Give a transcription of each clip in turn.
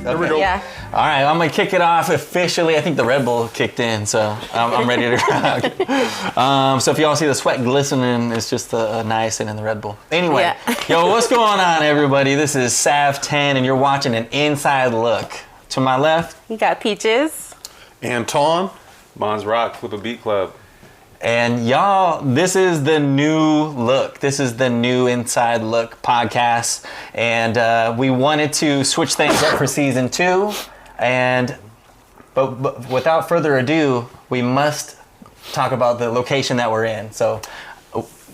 There we go. Yeah. All right, I'm gonna kick it off officially. I think the Red Bull kicked in, so I'm ready to rock. So if y'all see the sweat glistening, it's just the niacin in the Red Bull. Anyway, Yeah. yo, what's going on, everybody? This is Sav 10, and you're watching an inside look. To my left, You got Peaches. Anton. Bonds Rock, Flipabeatclub. and y'all, this is the new look. This is the new Inside Look podcast, and we wanted to switch things up for season 2. But without further ado, we must talk about the location that we're in. So,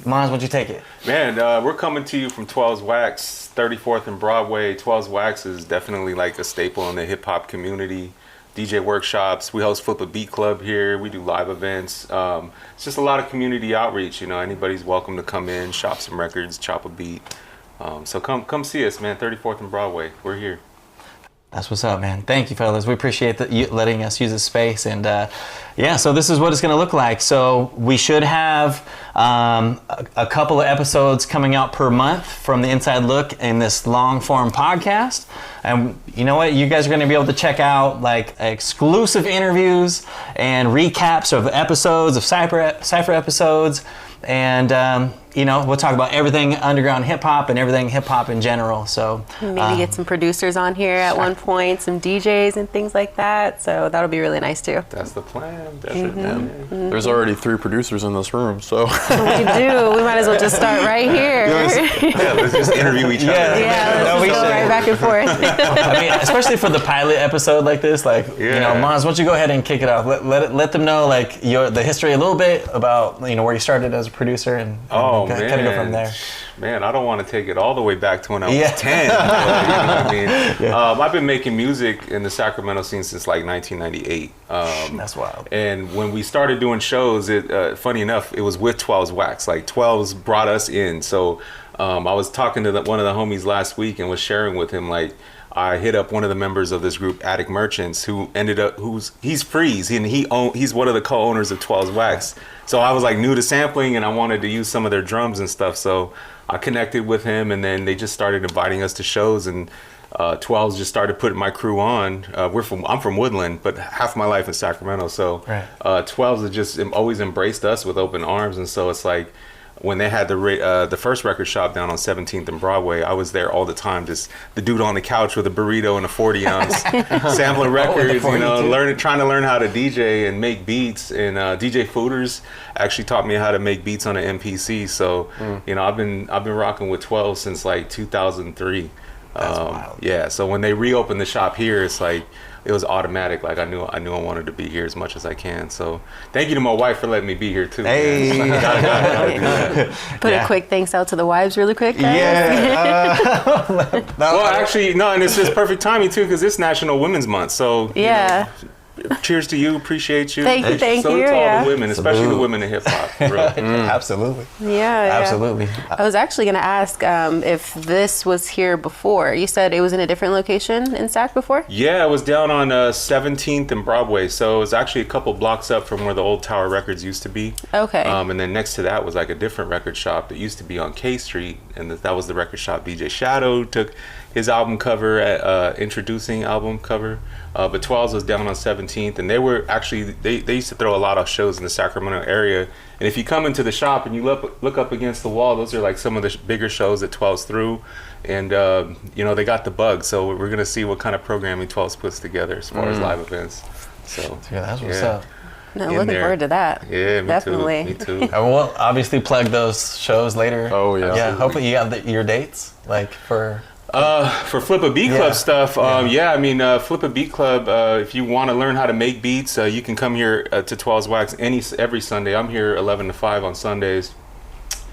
Mons, why don't you take it? Man, we're coming to you from 12's Wax, 34th and Broadway. 12's Wax is definitely like a staple in the hip hop community. DJ workshops. We host Flipabeatclub here. We do live events. It's just a lot of community outreach. You know, anybody's welcome to come in, shop some records, chop a beat. So come see us, man. 34th and Broadway. We're here. That's what's up, man. Thank you, fellas. We appreciate you letting us use this space. And yeah, so this is what it's going to look like. So we should have a couple of episodes coming out per month from the Inside Look in this long form podcast. And you know what? You guys are going to be able to check out like exclusive interviews and recaps of episodes, of Cypher episodes. And, you know, we'll talk about everything underground hip hop and everything hip hop in general. So Maybe get some producers on here at one point, some DJs and things like that. So that'll be really nice too. That's the plan. That's the plan. There's already 3 producers in this room, so. We do. We might as well just start right here. Yeah, let's just interview each other. Yeah, let's just go right back and forth. I mean, especially for the pilot episode like this, like, you know, Mons, why don't you go ahead and kick it off? Let them know, like, the history a little bit about, you know, where you started as a producer and kind of go from there. Man, I don't want to take it all the way back to when I was 10. You know what I mean? I've been making music in the Sacramento scene since like 1998. That's wild. And when we started doing shows, funny enough, it was with 12's Wax. Like 12's brought us in. So I was talking to one of the homies last week and was sharing with him, like, I hit up one of the members of this group, Attic Merchants, who ended up, he's Freeze, and he's one of the co-owners of 12's Wax. So I was like new to sampling, and I wanted to use some of their drums and stuff. So I connected with him, and then they just started inviting us to shows, and 12's just started putting my crew on. I'm from Woodland, but half my life in Sacramento. So 12's has just always embraced us with open arms, and so it's like, when they had the first record shop down on 17th and Broadway, I was there all the time, just the dude on the couch with a burrito and a 40 ounce, sampling records, you know, trying to learn how to DJ and make beats. And DJ Fooders actually taught me how to make beats on an MPC. So, you know, I've been rocking with 12 since like 2003. That's wild. Yeah. So when they reopened the shop here, it's like, it was automatic. Like I knew I wanted to be here as much as I can. So thank you to my wife for letting me be here too. Hey, gotta do that. Put a quick thanks out to the wives really quick, guys. Yeah. Well, actually, no, and it's just perfect timing too, because it's National Women's Month. So Yeah. cheers to you. Appreciate you. Thank you. So Yeah. to all the women, especially the women in hip hop. Absolutely. Yeah. Absolutely. I was actually going to ask if this was here before. You said it was in a different location in Sac before? Yeah, it was down on 17th and Broadway. So it was actually a couple blocks up from where the old Tower Records used to be. Okay. And then next to that was like a different record shop that used to be on K Street. And that was the record shop DJ Shadow took his album cover, introducing album cover. But 12's was down on 17th, and they were actually, they used to throw a lot of shows in the Sacramento area. And if you come into the shop and you look up against the wall, those are like some of the bigger shows that 12's threw. And, you know, they got the bug. So we're going to see what kind of programming 12's puts together as far as live events. So Yeah, that's what's up. No, looking forward to that. Yeah, me Definitely. too. Me too. I will obviously plug those shows later. Oh, yeah. Yeah, hopefully you have your dates, like for Flipabeatclub stuff, I mean, Flipabeatclub, if you want to learn how to make beats, you can come here to 12's Wax every Sunday. I'm here 11 to 5 on Sundays.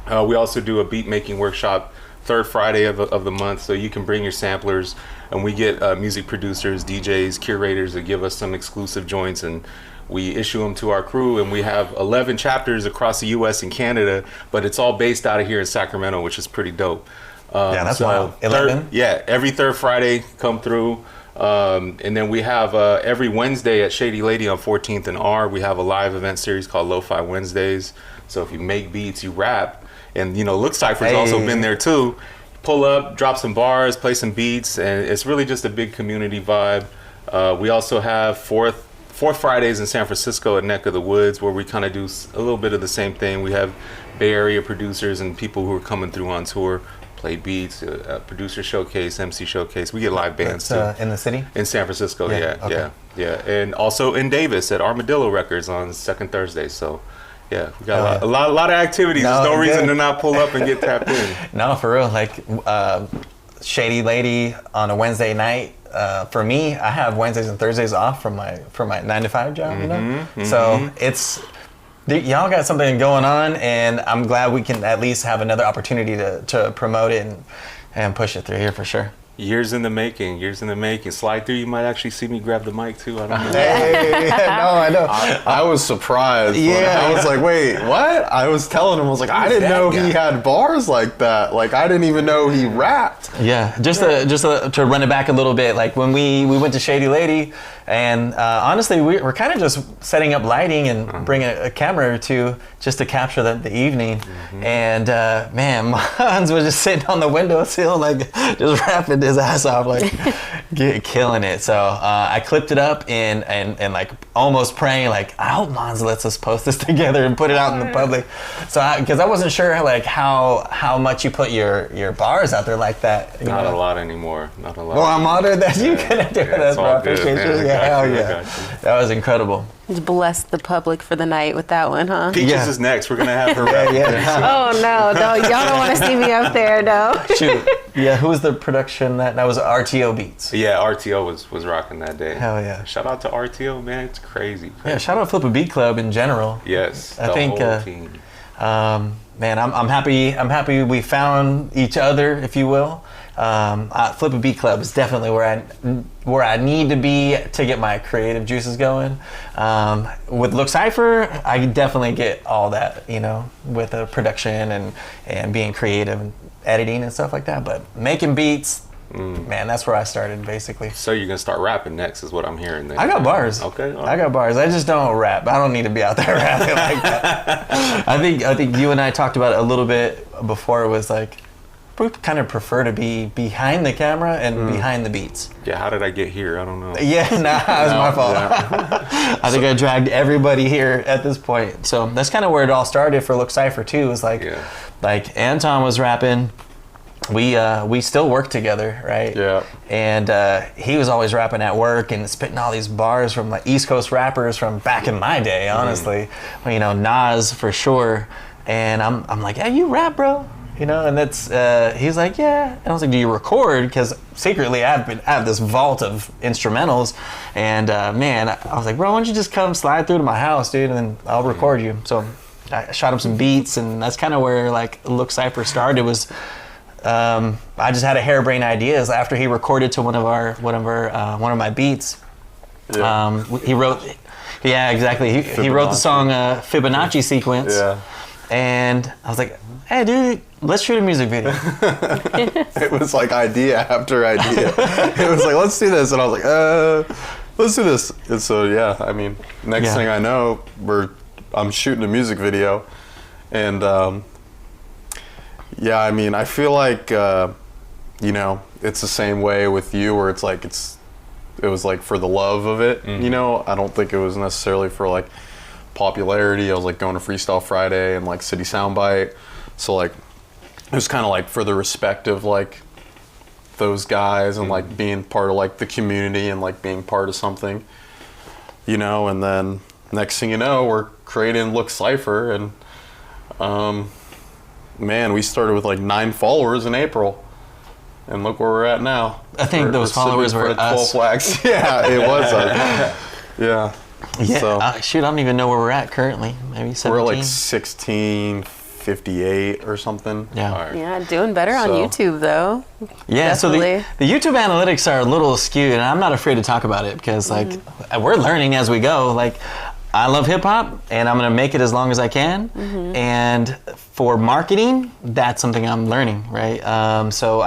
We also do a beat making workshop third Friday of the month, so you can bring your samplers, and we get music producers, DJs, curators that give us some exclusive joints, and we issue them to our crew, and we have 11 chapters across the U.S. and Canada, but it's all based out of here in Sacramento, which is pretty dope. Yeah, that's wild. 11? Every third Friday, come through. And then we have every Wednesday at Shady Lady on 14th and R, we have a live event series called Lo-Fi Wednesdays. So if you make beats, you rap. And, you know, Look Cypher's also been there too. Pull up, drop some bars, play some beats, and it's really just a big community vibe. We also have fourth Fridays in San Francisco at Neck of the Woods, where we kind of do a little bit of the same thing. We have Bay Area producers and people who are coming through on tour, play beats, producer showcase, MC showcase. We get live bands too. In the city? In San Francisco, yeah. And also in Davis at Armadillo Records on second Thursday. So, yeah, we got a lot of activities. There's no reason to not pull up and get tapped in. No, for real. Like Shady Lady on a Wednesday night. For me, I have Wednesdays and Thursdays off from my 9-to-5 job. You know, so it's. Y'all got something going on, and I'm glad we can at least have another opportunity to promote it and push it through here for sure. Years in the making. Slide through, you might actually see me grab the mic too. I don't know. Hey, no, I know. I was surprised. Yeah. I was like, wait, what? I was telling him, I was like, I didn't know he had bars like that. Like, I didn't even know he rapped. Yeah, just to run it back a little bit, like when we went to Shady Lady, and honestly, we're kind of just setting up lighting and bringing a camera or two just to capture the evening. And man, Mons was just sitting on the windowsill, like just rapping his ass off, like killing it. So I clipped it up and like almost praying, like I hope Mons lets us post this together and put it out in the public. So because I wasn't sure like how much you put your bars out there like that. Not a lot anymore. Not a lot. Well, I'm honored that you couldn't do it. All I good, appreciate man. you. Yeah, hell yeah. That was incredible. Just bless the public for the night with that one, huh? Peaches is next. We're gonna have her rap. Oh no, y'all don't want to see me up there, no. Shoot. Yeah, who was the production that was RTO Beats? Yeah, RTO was rocking that day. Hell yeah. Shout out to RTO, man. It's crazy. Yeah, shout out Flipabeatclub in general. Yes, I think whole team. Man, I'm happy we found each other, if you will. Flipabeatclub is definitely where I need to be to get my creative juices going. With Look Cypher, I definitely get all that, you know, with the production and being creative and editing and stuff like that. But making beats, man, that's where I started basically. So you're gonna start rapping next, is what I'm hearing. Then I got bars. Okay, I got bars. I just don't rap. I don't need to be out there rapping like that. I think you and I talked about it a little bit before. It was like, we kind of prefer to be behind the camera and behind the beats. Yeah, how did I get here? I don't know. Yeah, it was my fault. Yeah. I think I dragged everybody here at this point. So that's kind of where it all started for Look Cypher too. It was like Anton was rapping. We still work together, right? Yeah. And he was always rapping at work and spitting all these bars from like East Coast rappers from back in my day, honestly. Well, you know, Nas for sure. And I'm like, hey, you rap, bro? You know, and that's he's like, yeah. And I was like, do you record? Because secretly I have this vault of instrumentals, and man, I was like, bro, why don't you just come slide through to my house, dude, and then I'll record you. So I shot him some beats, and that's kind of where like Look Cypher started. Was I just had a harebrained ideas after he recorded to one of my beats. Yeah. He wrote, yeah, exactly. He wrote the song Fibonacci sequence. Yeah. And I was like, hey, dude, let's shoot a music video. It was like idea after idea. It was like, let's do this. And I was like, let's do this. And so, yeah, I mean, next thing I know, I'm shooting a music video. And, yeah, I mean, I feel like, you know, it's the same way with you where it's like, it was like for the love of it, you know? I don't think it was necessarily for like popularity. I was like going to Freestyle Friday and like City Soundbite. So like, it was kind of like for the respect of like those guys and like being part of like the community and like being part of something, you know? And then next thing you know, we're creating Look Cypher, and man, we started with like 9 followers in April, and look where we're at now. I think those followers were us. 12 flags. Yeah, it was us. Yeah. Yeah, So, shoot, I don't even know where we're at currently. Maybe 17. we're like 1658 or something. Yeah. All right. Yeah, doing better on So- YouTube though. Yeah, Definitely. so the YouTube analytics are a little skewed, and I'm not afraid to talk about it because like we're learning as we go. Like I love hip hop, and I'm gonna make it as long as I can. And for marketing, that's something I'm learning, right? So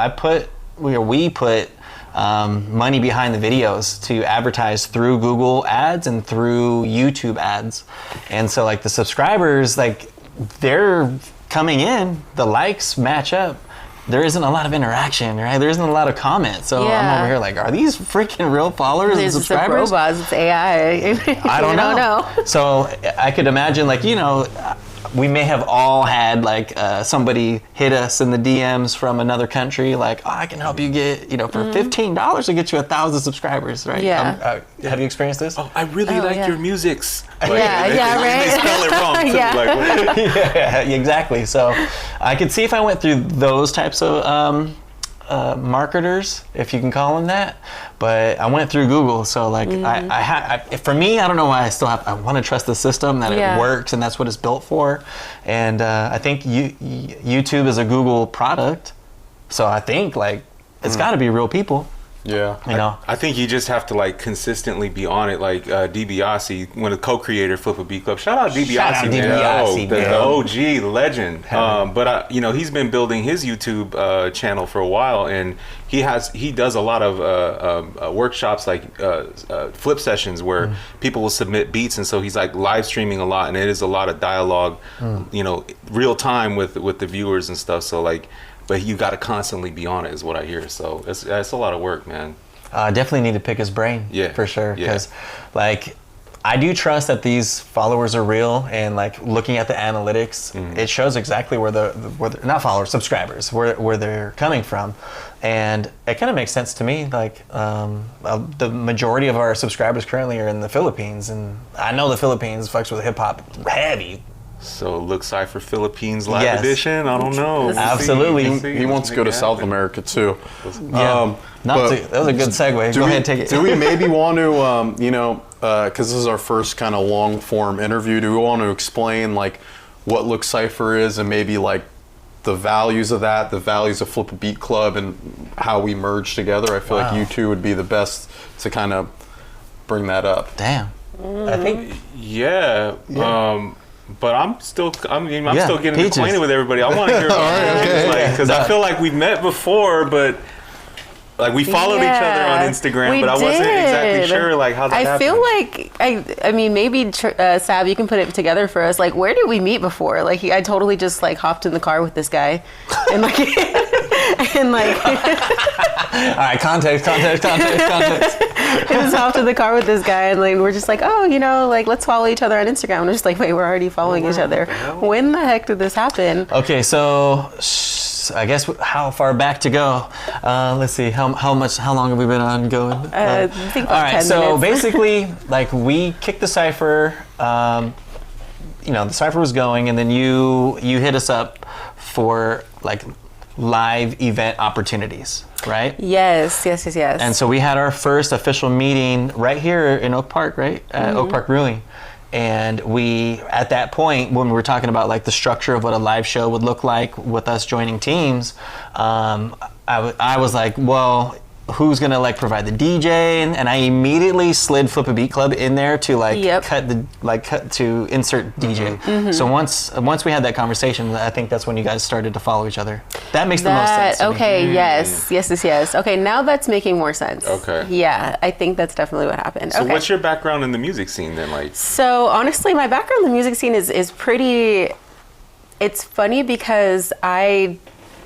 we put money behind the videos to advertise through Google ads and through YouTube ads. And so like the subscribers, like they're coming in, the likes match up. There isn't a lot of interaction, right? There isn't a lot of comments. So I'm over here like, are these freaking real followers and subscribers? It's robots, it's AI. I don't know. So I could imagine like, we may have all had like somebody hit us in the DMs from another country, like, oh, I can help you get, for $15 to get you 1,000 subsibers, right? Yeah. Have you experienced this? Oh, I really like your musics. Like, right. They spell it wrong too. Yeah. Like, Yeah, exactly. So I could see if I went through those types of marketers, if you can call them that, but I went through Google. So like for me, I don't know why I want to trust the system that it works, and that's what it's built for. And I think YouTube is a Google product, so I think like it's got to be real people. Yeah. I think you just have to like consistently be on it. Like DiBiase, one of the co-creator Flippa Beat Club. Shout out DiBiase, man. The OG, the legend. But he's been building his YouTube channel for a while, and he does a lot of workshops, like flip sessions where people will submit beats, and so he's like live streaming a lot, and it is a lot of dialogue, real time with the viewers and stuff. So like. But you got to constantly be on it, is what I hear. So it's a lot of work, man. Definitely need to pick his brain. Yeah, for sure. Because, like, I do trust that these followers are real, and like looking at the analytics, it shows exactly where the not followers, subscribers, where they're coming from, and it kind of makes sense to me. Like, the majority of our subscribers currently are in the Philippines, and I know the Philippines fucks with hip hop heavy. So LOOK Cypher Philippines live edition. I don't know. Absolutely. He wants to go to South America too. That was a good segue. Go ahead, take it. Do we maybe want to, because this is our first kind of long form interview, do we want to explain like what LOOK Cypher is, and maybe like the values of that, the values of Flip a Beat Club, and how we merge together? I feel like you two would be the best to kind of bring that up. Damn. I think. Yeah. But I'm still getting Peaches. acquainted with everybody. I want to hear about because I feel like we've met before, but like we followed each other on Instagram, but I wasn't exactly sure like how that happened. I feel like I mean maybe Sab, you can put it together for us. Like, where did we meet before? Like I totally just like hopped in the car with this guy, and like and like. All right, context. I just hopped in the car with this guy, and like we're just like, oh, like let's follow each other on Instagram. And we're just like, wait, we're already following each other. When the heck did this happen? Okay, so I guess how far back to go? Let's see, how long have we been on going? I think about 10 minutes. So basically, like we kicked the cipher. The cipher was going, and then you hit us up for like live event opportunities, right? Yes. And so we had our first official meeting right here in Oak Park, right? At Oak Park Brewing. And we, at that point, when we were talking about like the structure of what a live show would look like with us joining teams, I was like, well, who's gonna like provide the DJ? And I immediately slid Flip a Beat Club in there to cut to insert DJ. So once we had that conversation, I think that's when you guys started to follow each other. That makes the most sense to me. Yes. Okay, now that's making more sense. Okay. Yeah, I think that's definitely what happened. So what's your background in the music scene then? Like, so honestly, my background in the music scene is pretty. It's funny because I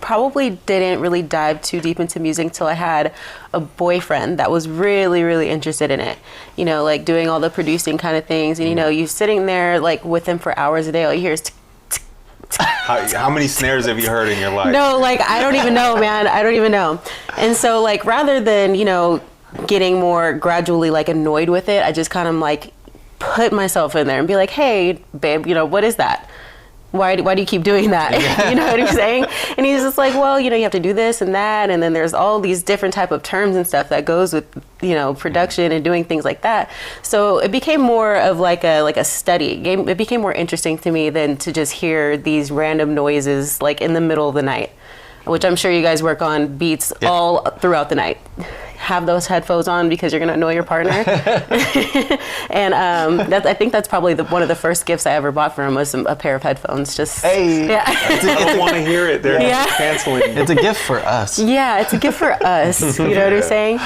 probably didn't really dive too deep into music until I had a boyfriend that was really, really interested in it. Like doing all the producing kind of things. And, you sitting there like with him for hours a day, all you hear is how many snares have you heard in your life? No, like I don't even know, man. I don't even know. And so like rather than, getting more gradually like annoyed with it, I just kind of like put myself in there and be like, hey, babe, what is that? Why do you keep doing that? You know what I'm saying? And he's just like, well, you have to do this and that, and then there's all these different type of terms and stuff that goes with, production and doing things like that. So it became more of like a study. It became more interesting to me than to just hear these random noises like in the middle of the night, which I'm sure you guys work on beats all throughout the night. have those headphones on because you're gonna annoy your partner. And I think that's probably one of the first gifts I ever bought for him was a pair of headphones. Just yeah. I don't want to hear it. They're canceling. It's a gift for us. Yeah, it's a gift for us. You know what I'm saying?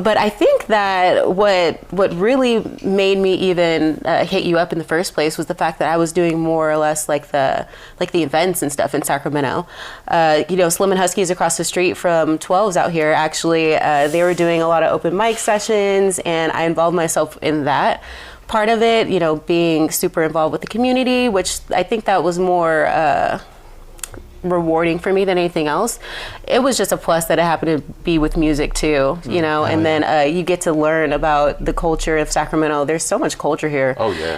But I think that what really made me even hit you up in the first place was the fact that I was doing more or less like the events and stuff in Sacramento. Slim and Huskies across the street from 12's out here, actually, they were doing a lot of open mic sessions, and I involved myself in that part of it, being super involved with the community, which I think that was more rewarding for me than anything else. It was just a plus that it happened to be with music too, and then you get to learn about the culture of Sacramento. There's so much culture here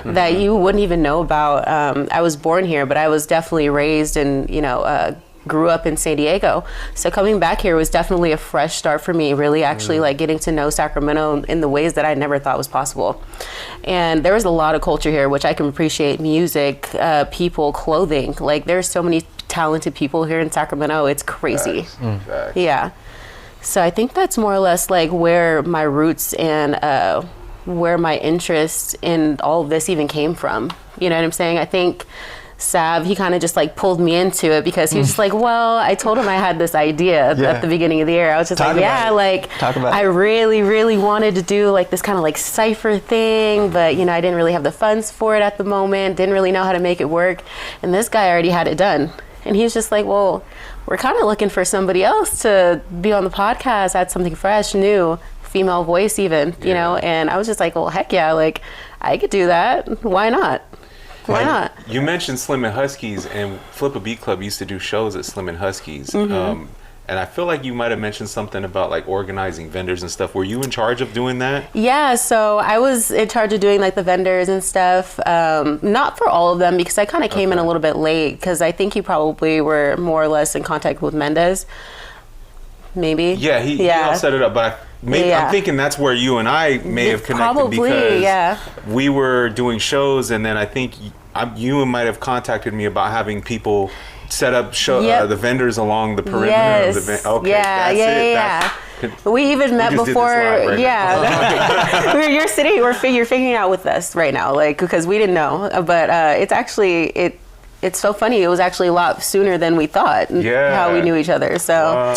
that you wouldn't even know about. I was born here, but I was definitely raised and grew up in San Diego. So coming back here was definitely a fresh start for me, really actually like getting to know Sacramento in the ways that I never thought was possible. And there was a lot of culture here, which I can appreciate: music, people, clothing. Like there's so many talented people here in Sacramento. It's crazy. Facts. Yeah. So I think that's more or less like where my roots and where my interest in all of this even came from. You know what I'm saying? I think Sav, he kind of just like pulled me into it because he was just like, well, I told him I had this idea at the beginning of the year. I was just I really, really wanted to do like this kind of like cipher thing, but I didn't really have the funds for it at the moment, didn't really know how to make it work. And this guy already had it done. And he was just like, well, we're kind of looking for somebody else to be on the podcast, add something fresh, new, female voice even, and I was just like, well, heck yeah, like I could do that. Why not? Why not? You mentioned Slim and Huskies, and Flipabeatclub used to do shows at Slim and Huskies. And I feel like you might have mentioned something about like organizing vendors and stuff. Were you in charge of doing that? Yeah, so I was in charge of doing like the vendors and stuff. Not for all of them because I kind of came in a little bit late because I think you probably were more or less in contact with Mendez. Maybe. Yeah, he all set it up, but I'm thinking that's where you and I may have connected probably, because we were doing shows, and then I think you might have contacted me about having people set up the vendors along the perimeter of the event. Okay, yeah. We even met before. You're sitting, you're figuring out with us right now, like because we didn't know, but it's actually It's so funny. It was actually a lot sooner than we thought. How we knew each other. So,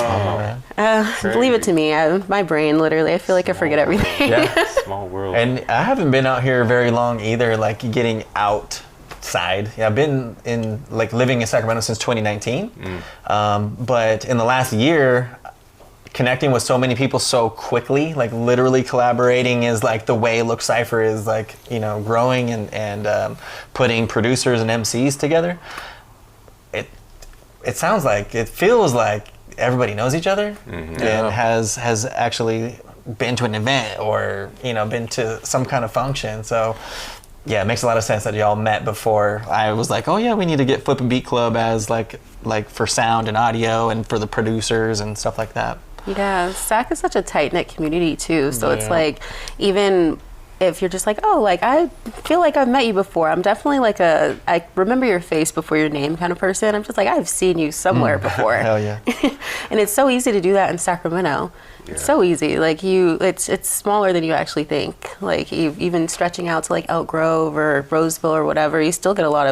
leave it to me. My brain, literally, I feel like I forget everything. Small world. And I haven't been out here very long either. Like getting outside. Yeah, I've been in like living in Sacramento since 2019. But in the last year, connecting with so many people so quickly, like literally collaborating is like the way LOOK Cypher is like, growing and putting producers and MCs together. It feels like everybody knows each other and has actually been to an event or, been to some kind of function. So yeah, it makes a lot of sense that y'all met before. I was like, oh yeah, we need to get Flipabeatclub as like for sound and audio and for the producers and stuff like that. Yeah, SAC is such a tight-knit community too, so it's like, even if you're just like, oh, like I feel like I've met you before, I'm definitely like I remember your face before your name kind of person. I'm just like, I've seen you somewhere before. Hell yeah. And it's so easy to do that in Sacramento. It's so easy. Like it's smaller than you actually think. Like even stretching out to like Elk Grove or Roseville or whatever, you still get a lot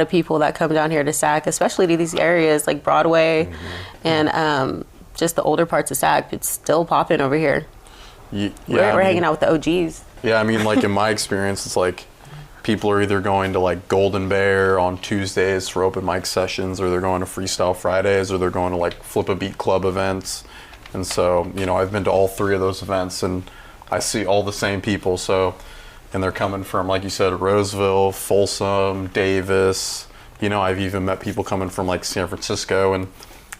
of people that come down here to SAC, especially to these areas like Broadway and just the older parts of SAC. It's still popping over here. We're hanging out with the OGs. Yeah, I mean, like in my experience, it's like people are either going to like Golden Bear on Tuesdays for open mic sessions, or they're going to Freestyle Fridays, or they're going to like Flipabeatclub events. And so, I've been to all three of those events, and I see all the same people. So, and they're coming from, like you said, Roseville, Folsom, Davis. I've even met people coming from like San Francisco, and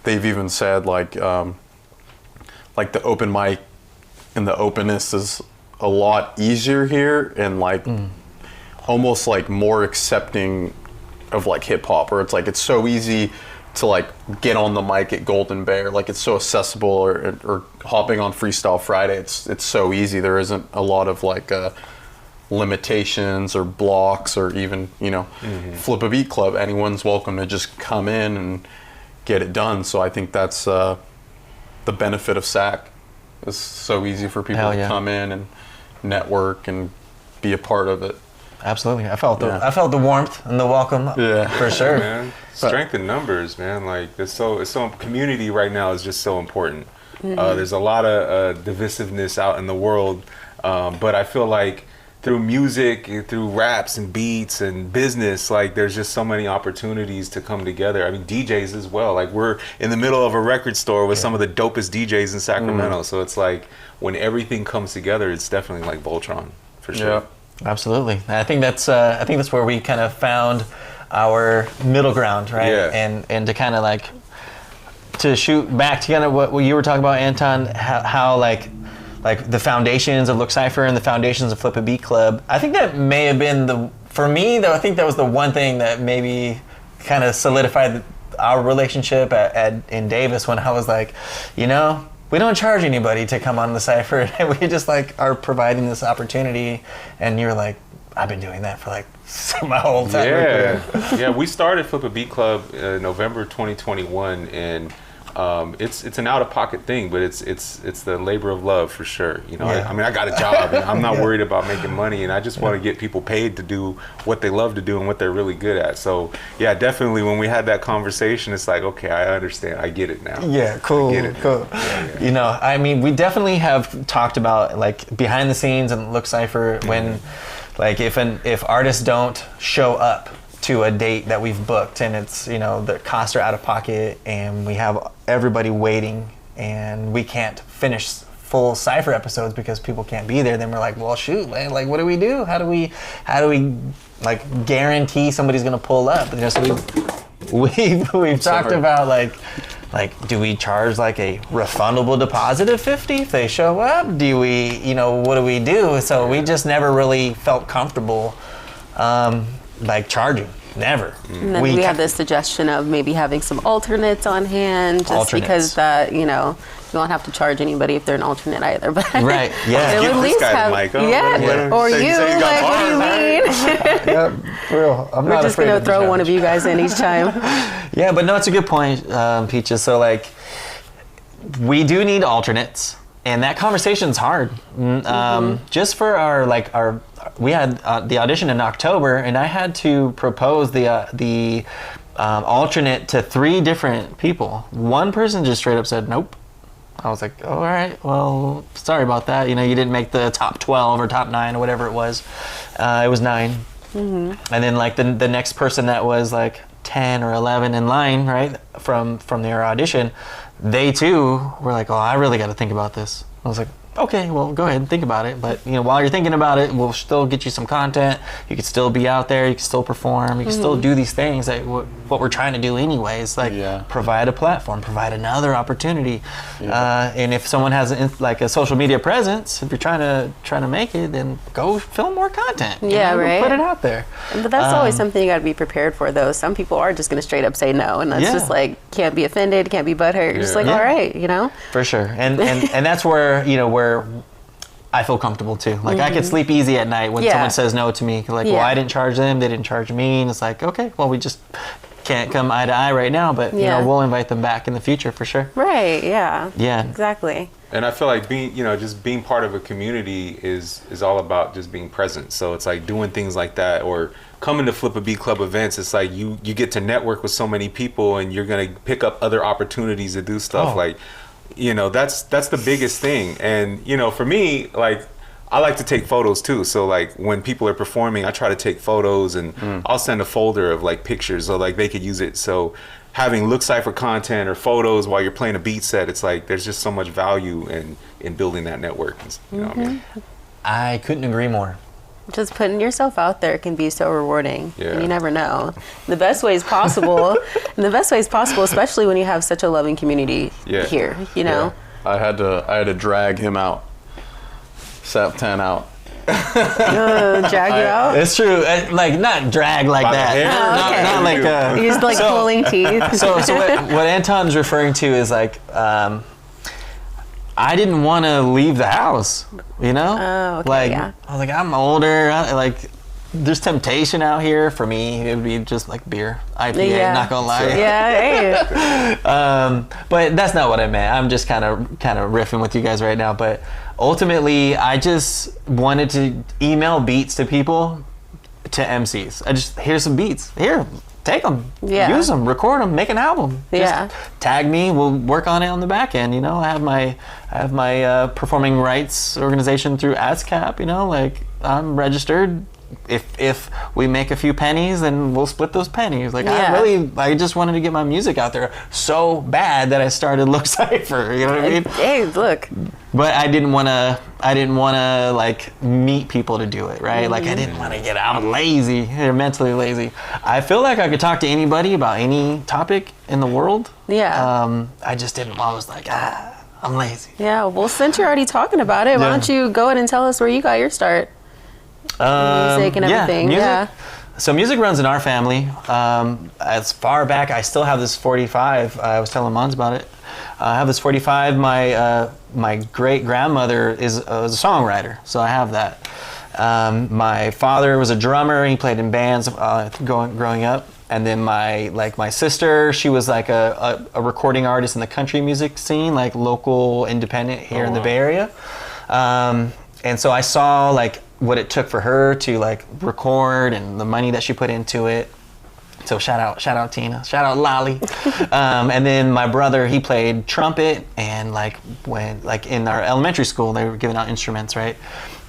they've even said like the open mic and the openness is a lot easier here, and like almost like more accepting of like hip hop, where it's so easy to like get on the mic at Golden Bear, like it's so accessible, or hopping on Freestyle Friday, it's so easy. There isn't a lot of like limitations or blocks, or even Flipabeatclub, anyone's welcome to just come in and get it done. So I think that's the benefit of SAC. It's so easy for people Hell to yeah. come in and network and be a part of it. Absolutely. I felt Yeah. the warmth and the welcome. Yeah. For sure. Man, strength in numbers, man. Like it's so community right now is just so important. There's a lot of divisiveness out in the world, but I feel like through music, through raps and beats and business, like there's just so many opportunities to come together. I mean, DJs as well. Like we're in the middle of a record store with some of the dopest DJs in Sacramento. So it's like when everything comes together, it's definitely like Voltron for sure. Yeah. Absolutely. I think that's where we kind of found our middle ground, right? Yeah. And to kind of like to shoot back to kind of what you were talking about, Anton, how like the foundations of Look Cypher and the foundations of Flipabeatclub. I think that may have been for me though. I think that was the one thing that maybe kind of solidified our relationship in Davis when I was like, you know, we don't charge anybody to come on the Cypher. We just like are providing this opportunity. And you're like, I've been doing that for like my whole time. Yeah, we started Flipabeatclub November 2021, and it's an out-of-pocket thing, but it's the labor of love for sure. You know, Yeah. I mean, I got a job, and I'm not worried about making money, and I just want to get people paid to do what they love to do and what they're really good at. So yeah, definitely when we had that conversation, it's like, okay, I understand, I get it now. Yeah, cool, I get it. cool. Yeah. You know, I mean, we definitely have talked about like behind the scenes and Look Cypher when, like, if artists don't show up to a date that we've booked and it's, you know, the costs are out of pocket and we have everybody waiting and we can't finish full Cypher episodes because people can't be there, then we're like, well, shoot, man, like, what do we do? How do we like guarantee somebody's gonna pull up? You know, so we've talked about like, do we charge like a refundable deposit of $50 if they show up? Do we, you know, what do we do? So we just never really felt comfortable like charging. Never. And then we have this suggestion of maybe having some alternates on hand, just because that, you know, you don't have to charge anybody if they're an alternate either. But right, yeah. at Give this least guy the have, mic, huh? yeah, or Say you, got like, what do you bars, mean? Yeah, real. I'm We're not just afraid gonna of the throw one challenge. of you guys in each time. Yeah, but no, it's a good point, Peaches. So like, we do need alternates, and that conversation's hard. Just for our we had the audition in October, and I had to propose the alternate to 3 different people. One person just straight up said nope. I was like, oh, all right, well, sorry about that. You know, you didn't make the top 12 or top 9 or whatever it was. It was 9. And then like the next person that was like 10 or 11 in line, right, from their audition, they too were like, oh, I really got to think about this. I was like, okay, well, go ahead and think about it. But, you know, while you're thinking about it, we'll still get you some content. You can still be out there. You can still perform. You can still do these things that what we're trying to do anyways, like provide a platform, provide another opportunity. And if someone has like a social media presence, if you're trying to make it, then go film more content. Yeah, right. Put it out there. But that's always something you got to be prepared for, though. Some people are just going to straight up say no, and that's just like, can't be offended, can't be butthurt. You're just like, all right, you know? For sure. And that's where, you know, where I feel comfortable too. Like I could sleep easy at night when someone says no to me. Like, well, I didn't charge them, they didn't charge me. And it's like, okay, well, we just can't come eye to eye right now, but you know, we'll invite them back in the future for sure. Right, yeah. Yeah. Exactly. And I feel like just being part of a community is all about just being present. So it's like doing things like that, or coming to Flipabeatclub events. It's like you get to network with so many people, and you're gonna pick up other opportunities to do stuff. Like, you know, that's the biggest thing. And you know, for me, like, I like to take photos too. So like when people are performing, I try to take photos, and I'll send a folder of like pictures so like they could use it. So having Look Cypher content or photos while you're playing a beat set, it's like there's just so much value in building that network. You know what I mean? I couldn't agree more. Just putting yourself out there can be so rewarding. Yeah. And you never know. The best ways possible, especially when you have such a loving community here, you know? I had to drag him out. Sap 10 out. Drag you out? It's true. Like not drag like By the that. hair? Not like You're just like pulling teeth. So what Anton's referring to is like I didn't want to leave the house, you know? Oh, okay, like yeah. I was like, I'm older. there's temptation out here. For me, it would be just like beer, IPA. Yeah. Not gonna lie. Yeah, hey. But that's not what I meant. I'm just kind of riffing with you guys right now. But ultimately, I just wanted to email beats to people, to MCs. Here's some beats. Here, take them. Yeah. Use them. Record them. Make an album. Yeah. Just tag me. We'll work on it on the back end. You know, I have my performing rights organization through ASCAP. You know, like I'm registered. If we make a few pennies, then we'll split those pennies. Like Yeah. I just wanted to get my music out there so bad that I started Look Cypher. You know what I mean? Hey, look. But I didn't want to like meet people to do it, right? Like I didn't want to get out. I'm lazy. They're mentally lazy. I feel like I could talk to anybody about any topic in the world. Yeah. I just didn't. I was like, I'm lazy. Yeah, well, since you're already talking about it, why don't you go ahead and tell us where you got your start? Music and everything. Music. Yeah. So music runs in our family. As far back, I still have this 45. I was telling Mons about it. I have this 45. My great grandmother was a songwriter, so I have that. My father was a drummer. He played in bands growing up. And then my sister, she was like a recording artist in the country music scene, like local independent here in the Bay Area. And so I saw like what it took for her to like record and the money that she put into it. So shout out Tina, shout out Lolly. And then my brother, he played trumpet, and like when like in our elementary school they were giving out instruments, right?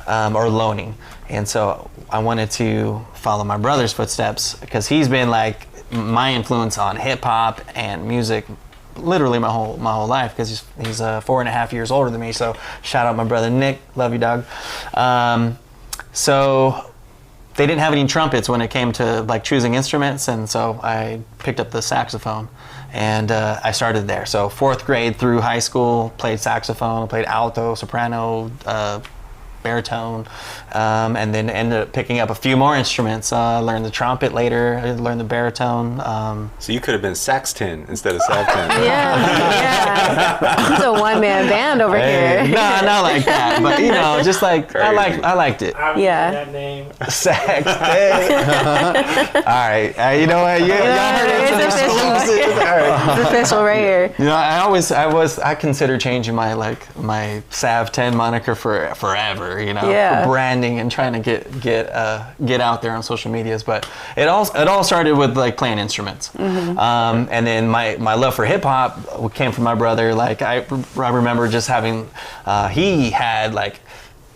Or loaning. And so I wanted to follow my brother's footsteps because he's been like my influence on hip hop and music literally my whole life, because he's 4.5 years older than me. So shout out my brother Nick, love you, dog. So they didn't have any trumpets when it came to like choosing instruments, and so I picked up the saxophone, and I started there. So 4th grade through high school, played saxophone, played alto, soprano, baritone, and then ended up picking up a few more instruments. Learned the trumpet later, learned the baritone. So you could have been Saxton instead of Saxton. Yeah. He's a one-man band over here. No, not like that, but you know, just like I liked it. Yeah. That name. Saxton. All right, you know what? Y'all heard it. It's official. All right. It's official right here. You know, I consider changing my Sav 10 moniker for forever. You know, Yeah. for branding and trying to get out there on social medias. But it all started with like playing instruments, and then my love for hip hop came from my brother. Like I remember just having, he had like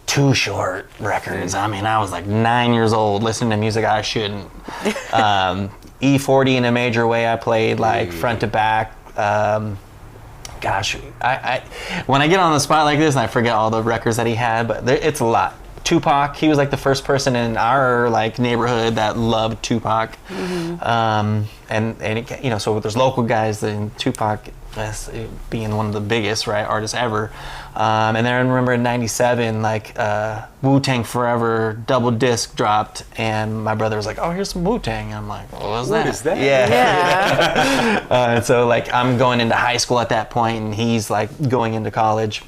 Too Short records. I mean, I was like 9 years old listening to music I shouldn't. E40 in a major way. I played like front to back. Gosh, I when I get on the spot like this and I forget all the records that he had, but it's a lot. Tupac, he was like the first person in our like neighborhood that loved Tupac, and it, you know, so there's local guys in Tupac being one of the biggest artists ever, and then I remember in '97 like Wu-Tang Forever double disc dropped, and my brother was like, "Oh, here's some Wu-Tang," and I'm like, "What is that?" What is that? Yeah. And so like I'm going into high school at that point, and he's like going into college,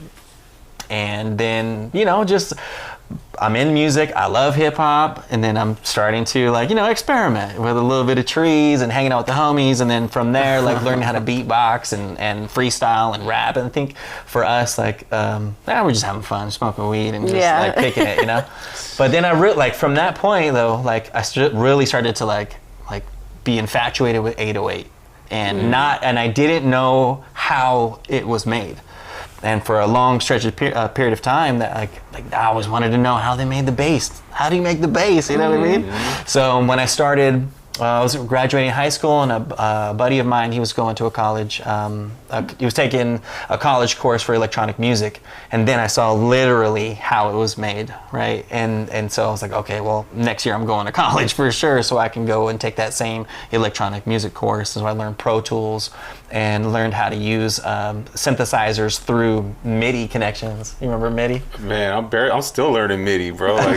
and then you know just. I'm in music, I love hip hop, and then I'm starting to like, you know, experiment with a little bit of trees and hanging out with the homies, and then from there like learning how to beatbox and freestyle and rap. And I think for us like we're just having fun, smoking weed and just like kicking it, you know. But then like from that point though, like I really started to like be infatuated with 808 and I didn't know how it was made. And for a long stretch of period of time, that like I always wanted to know how they made the bass. How do you make the bass? You know what I mean? So when I started, I was graduating high school, and a buddy of mine, he was going to a college. He was taking a college course for electronic music, and then I saw literally how it was made, right? And so I was like, okay, well, next year I'm going to college for sure, so I can go and take that same electronic music course. So I learned Pro Tools and learned how to use synthesizers through MIDI connections. You remember MIDI? Man, I'm still learning MIDI, bro. Like,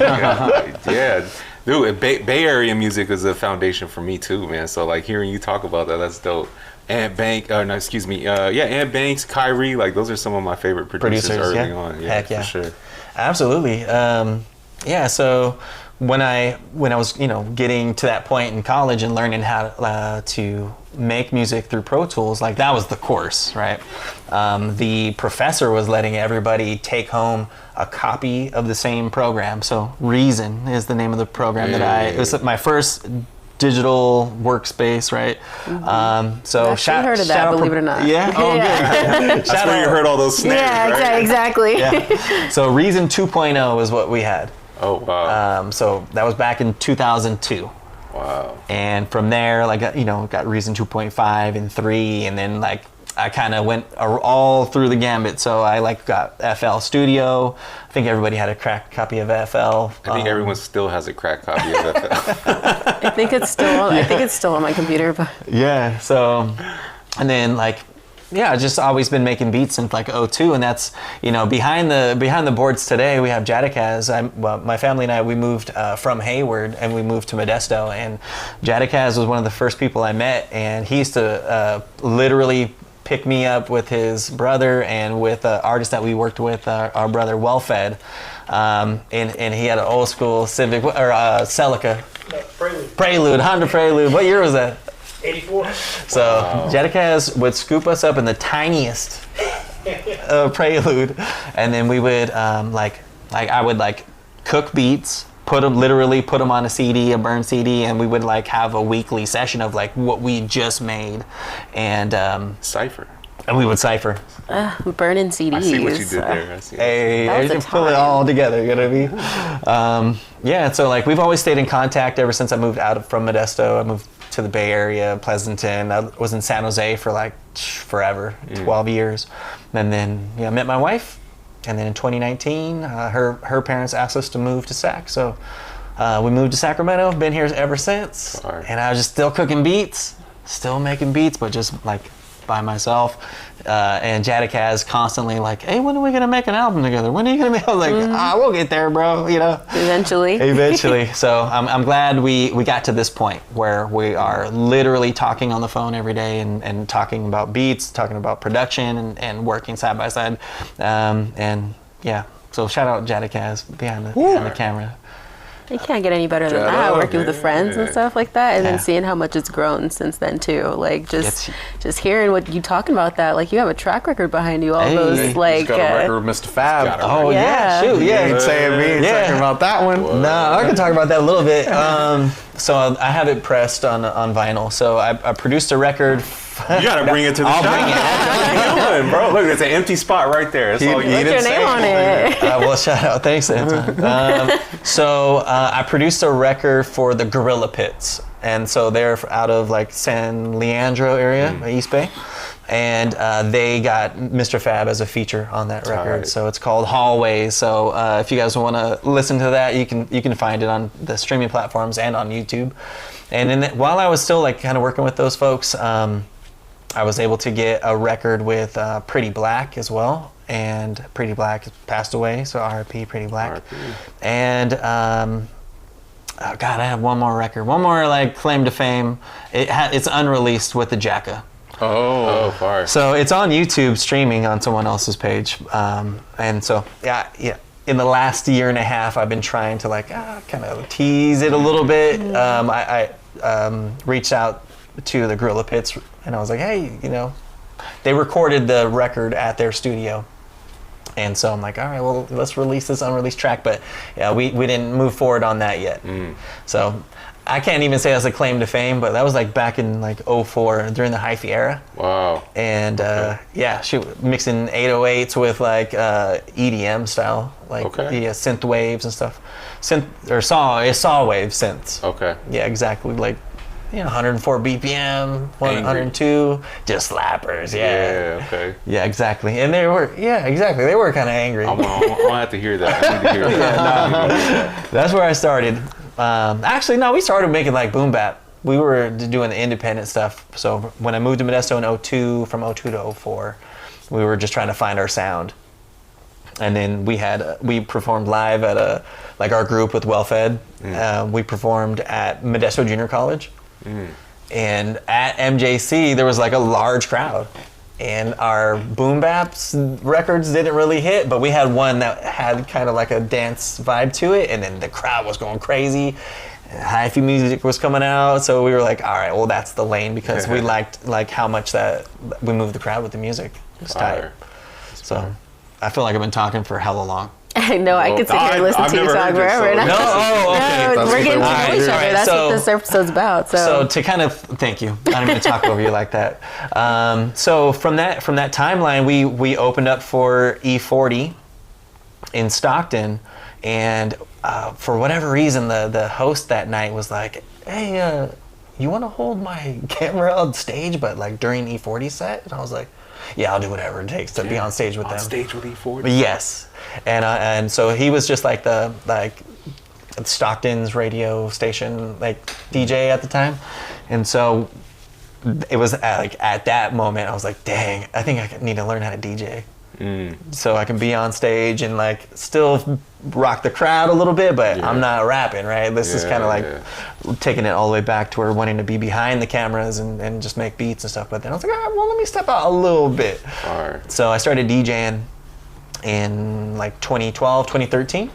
yeah. Dude, Bay Area music is a foundation for me too, man. So like hearing you talk about that's dope. Ant Banks, Ant Banks, Kyrie, like those are some of my favorite producers early on. Yeah, Heck yeah. for sure. Absolutely. So when I was, getting to that point in college and learning how to make music through Pro Tools, like that was the course, right? The professor was letting everybody take home a copy of the same program. So Reason is the name of the program it was my first digital workspace, right? So I've heard of that, believe it or not. Yeah. Oh, good. That's where you heard all those snares, yeah, right? exactly. Yeah. So Reason 2.0 is what we had. Oh wow. So that was back in 2002. Wow. And from there, got Reason 2.5 and 3, and then I kind of went all through the gambit. So I got FL Studio. I think everybody had a cracked copy of FL. I think everyone still has a cracked copy of FL. I think it's still on my computer, but Yeah. So, and then just always been making beats since '02, and that's behind the boards today we have Jadakaz. My family and I, we moved from Hayward and we moved to Modesto, and Jadakaz was one of the first people I met, and he used to literally pick me up with his brother and with an artist that we worked with, our brother Wellfed, and he had an old school Civic or Celica. Prelude, Honda Prelude. What year was that? 84. So Jadakaz would scoop us up in the tiniest Prelude, and then we would I would cook beats, put them on a CD, a burn CD, and we would have a weekly session of what we just made, and Cypher. and we would cipher. burning CDs. I see what you did there. I see. Hey, That was you a pull it time. all together, you know what I mean? Yeah, so we've always stayed in contact ever since I moved from Modesto. I moved to the Bay Area, Pleasanton. I was in San Jose for forever, 12 years. And then I met my wife. And then in 2019, her parents asked us to move to Sac. So we moved to Sacramento, been here ever since. Alright. And I was just still cooking beats, still making beats, but just by myself. And Jadakaz constantly hey, when are we gonna make an album together? When are you gonna make? I was we'll get there, bro. Eventually. Eventually. So I'm glad we got to this point where we are literally talking on the phone every day and talking about beats, talking about production and working side by side. And yeah, so shout out Jadakaz behind the camera. You can't get any better than Shout that, out, working with the friends and stuff like that, and Yeah. then seeing how much it's grown since then too. It's- Just hearing what you talking about that, you have a track record behind you. All Hey. those He's got a record with Mr. Fab. Got a Oh yeah, Yeah. shoot, You yeah. ain't saying me ain't Yeah. talking about that one. No, I can talk about that a little bit. So I have it pressed on vinyl. So I produced a record. You gotta bring it to the I'll shop. bring it. Come on, bro. Look, there's an empty spot right there. That's all you He need. Put your didn't name say on it. it. Well, shout out. Thanks, Anton. So I produced a record for the Gorilla Pits. And so they're out of San Leandro area, East Bay. And they got Mr. Fab as a feature on that record. Alright. So it's called Hallways. So if you guys want to listen to that, you can find it on the streaming platforms and on YouTube. And while I was still kind of working with those folks, I was able to get a record with Pretty Black as well. And Pretty Black passed away, so R.I.P. Pretty Black. R.I.P. And oh God, I have one more record, one more claim to fame. It's unreleased with the Jacka. Oh, far. So it's on YouTube streaming on someone else's page. And so yeah. In the last year and a half, I've been trying to kind of tease it a little bit. I reached out to the Gorilla Pits and I was like, hey, they recorded the record at their studio. And so I'm like, all right, well, let's release this unreleased track. But yeah, we didn't move forward on that yet. So I can't even say that's a claim to fame, but that was back in 04 during the hyphy era. Wow. And mixing 808s with EDM style, Okay. synth waves and stuff. Saw wave synths. Okay. Yeah, exactly. 104 BPM, 102, just slappers. Yeah. Okay. Yeah, exactly. And they were kind of angry. I'm gonna have to hear that. I need to hear that. That's where I started. Actually, no, we started making boom bap. We were doing the independent stuff. So when I moved to Modesto in 02, from 02 to 04, we were just trying to find our sound. And then we performed live at our group with Wellfed. We performed at Modesto Junior College. And at MJC, there was a large crowd. and our boom baps records didn't really hit, but we had one that had kind of like a dance vibe to it, and then the crowd was going crazy. Hi-fi music was coming out, so we were like, all right, well, that's the lane, because we liked like how much that we moved the crowd with the music. It was tight. So I feel like I've been talking for hella long. I know, I could sit here and listen to you talk forever. No, okay. No, we're getting to know each other. That's what this episode's about. So to kind of, thank you. I didn't mean to talk over you like that. So from that timeline, we opened up for E40 in Stockton, and for whatever reason, the host that night was like, hey, you want to hold my camera on stage, but like during E40 set? And I was like, yeah, I'll do whatever it takes to be on stage with them. On stage with E40? Yes. And so he was just like the Stockton's radio station like DJ at the time. And so it was at that moment I was like, dang, I think I need to learn how to DJ. So I can be on stage and like still rock the crowd a little bit, but I'm not rapping, right? This is kind of like taking it all the way back to where wanting to be behind the cameras and just make beats and stuff. But then I was like, well, let me step out a little bit. So I started DJing in like 2012, 2013.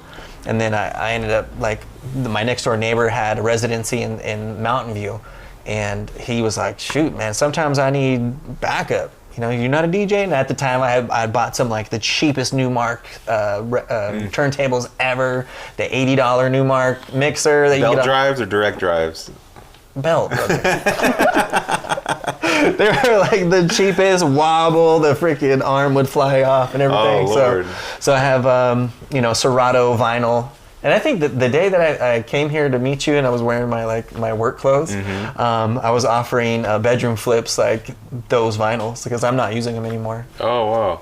And then I ended up like, my next door neighbor had a residency in Mountain View. And he was like, shoot, man, sometimes I need backup. You know, you're not a DJ. And at the time, I bought some like the cheapest Newmark turntables ever. The $80 Newmark mixer. That belt drives or direct drives? Belt. They were like the cheapest, wobble. The freaking arm would fly off and everything. Oh, Lord. So I have Serato vinyl. And I think that the day that I came here to meet you and I was wearing my work clothes, I was offering bedroom flips like those vinyls because I'm not using them anymore. Oh,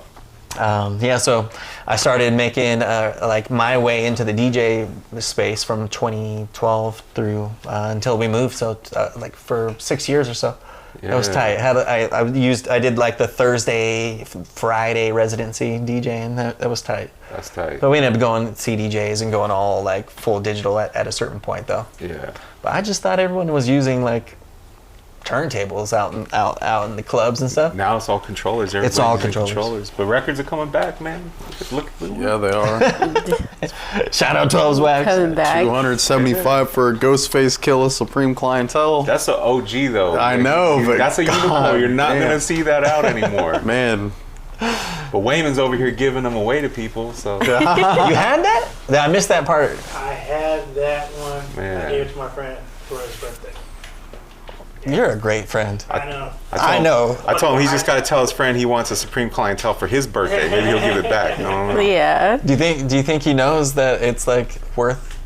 wow. So I started making like my way into the DJ space from 2012 through until we moved. So like for 6 years or so. That was tight. I did like the Thursday, Friday residency DJ, and that was tight. That's tight. But we ended up going CDJs and going all like full digital at a certain point though. Yeah. But I just thought everyone was using like turntables out in the clubs and stuff. Now it's all controllers. It's all controllers. But records are coming back, man. Look. Yeah, they are. Shout out 12's Wax. Coming back. 275 for a Ghostface Killer Supreme Clientele. That's an OG though. I know, but that's a unicorn. You're not gonna see that out anymore. Man. But Wayman's over here giving them away to people. So You had that? I missed that part. I had that one. Man. I gave it to my friend for his birthday. You're a great friend. I know. I know. I told him he's just got to tell his friend he wants a Supreme Clientele for his birthday. Maybe he'll give it back. You know? Yeah. Do you think he knows that it's like worth?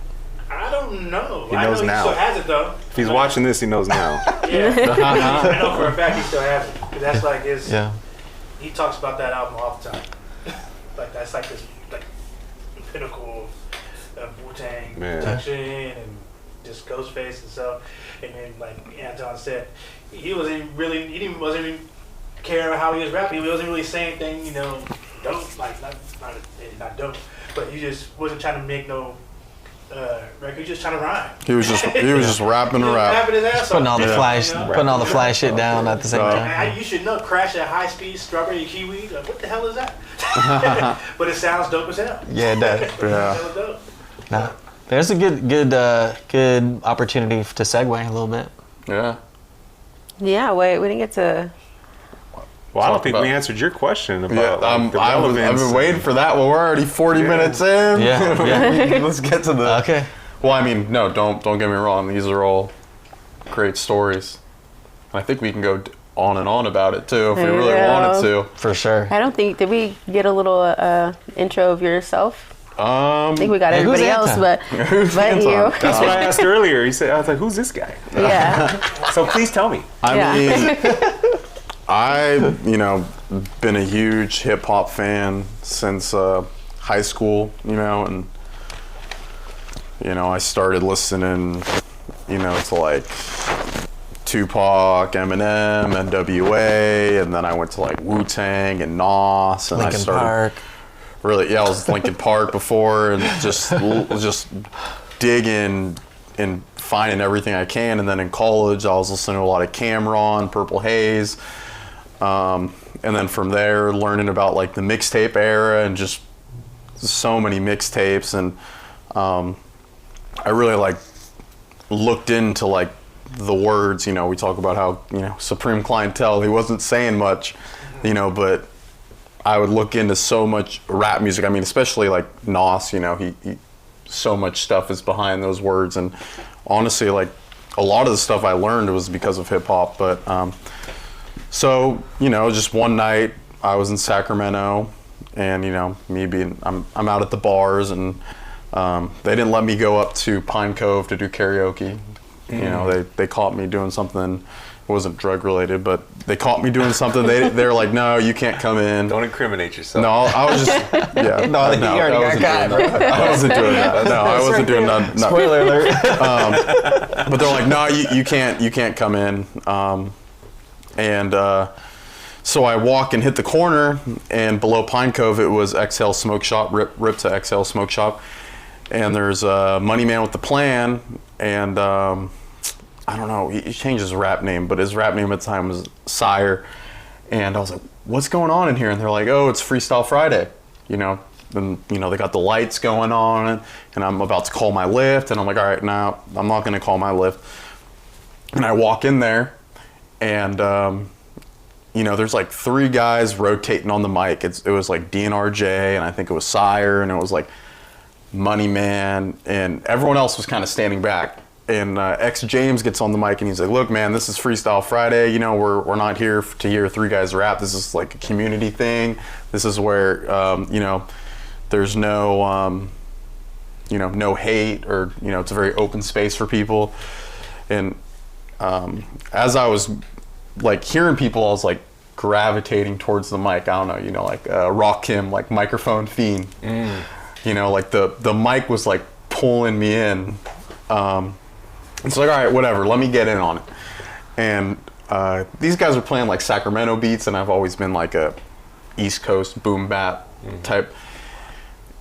I don't know. He knows I know now. He still has it though. If he's watching this, he knows now. Yeah. I know for a fact he still has it. 'Cause that's like his. Yeah. He talks about that album all the time. Like that's like this like pinnacle of Wu-Tang production and just Ghostface and stuff. And then like Anton said, he wasn't even caring how he was rapping. He wasn't really saying things, dope, like not dope, but he just wasn't trying to make no record. He was just trying to rhyme. He was just rapping to rap. Rapping his ass Putting all off. putting all the fly shit down at the same time. And you should know, crash at high speed, strawberry kiwi. Like, what the hell is that? But it sounds dope as hell. Yeah, it does. Yeah. It sounds dope. Nah. There's a good opportunity to segue a little bit. Yeah. Yeah, wait, we didn't get to... Well, I don't Talk think about- we answered your question about Yeah, I've been waiting for that. Well, we're already 40 minutes in. Yeah. Let's get to the... Okay. Well, I mean, no, don't get me wrong. These are all great stories. I think we can go on and on about it, too, if we There you really go. wanted to. For sure. I don't think... Did we get a little intro of yourself? I think we got Hey, who's everybody else, Anton? but Anton? you. That's what I asked earlier. He said, I was like, who's this guy? Yeah. So please tell me. I mean, I've, been a huge hip hop fan since high school, and, I started listening, to like Tupac, Eminem, NWA, and then I went to like Wu-Tang and Nas, and Linkin I started Park. really, I was Linkin Park before, and just digging and finding everything I can. And then in college, I was listening to a lot of Cameron, Purple Haze, and and then from there, learning about like the mixtape era and just so many mixtapes, and I really like looked into like the words. You know, we talk about how, you know, Supreme Clientele, he wasn't saying much, you know, but I would look into so much rap music. I mean, especially like Nas, you know, he so much stuff is behind those words, and honestly, like a lot of the stuff I learned was because of hip hop. But so, you know, just one night I was in Sacramento, and, you know, me being, I'm out at the bars, and they didn't let me go up to Pine Cove to do karaoke. You know, they caught me doing something. It wasn't drug related, but they caught me doing something. They're like, no, you can't come in. Don't incriminate yourself. No, I was just, yeah. No, I already got caught. I wasn't doing that. No, I wasn't doing that. No. Spoiler alert. But they're like, no, you can't come in. So I walk and hit the corner, and below Pine Cove, it was Exhale Smoke Shop, rip to Exhale Smoke Shop. And there's Money Man with the Plan, and I don't know, he changed his rap name, but his rap name at the time was Sire. And I was like, what's going on in here? And they're like, oh, it's Freestyle Friday, you know. And, you know, they got the lights going on, and I'm about to call my lift, and I'm like, all right, no, I'm not gonna call my lift. And I walk in there, and you know, there's like 3 guys rotating on the mic. It was like DNRJ, and I think it was Sire, and it was like Money Man, and everyone else was kind of standing back. And X James gets on the mic, and he's like, look, man, this is Freestyle Friday. You know, we're not here to hear 3 guys rap. This is like a community thing. This is where, you know, there's no, you know, no hate, or, you know, it's a very open space for people. And as I was like hearing people, I was like gravitating towards the mic. I don't know, you know, like Rakim, like microphone fiend. You know, like the mic was like pulling me in. It's like, all right, whatever, let me get in on it. And these guys are playing like Sacramento beats, and I've always been like a East Coast boom bap type.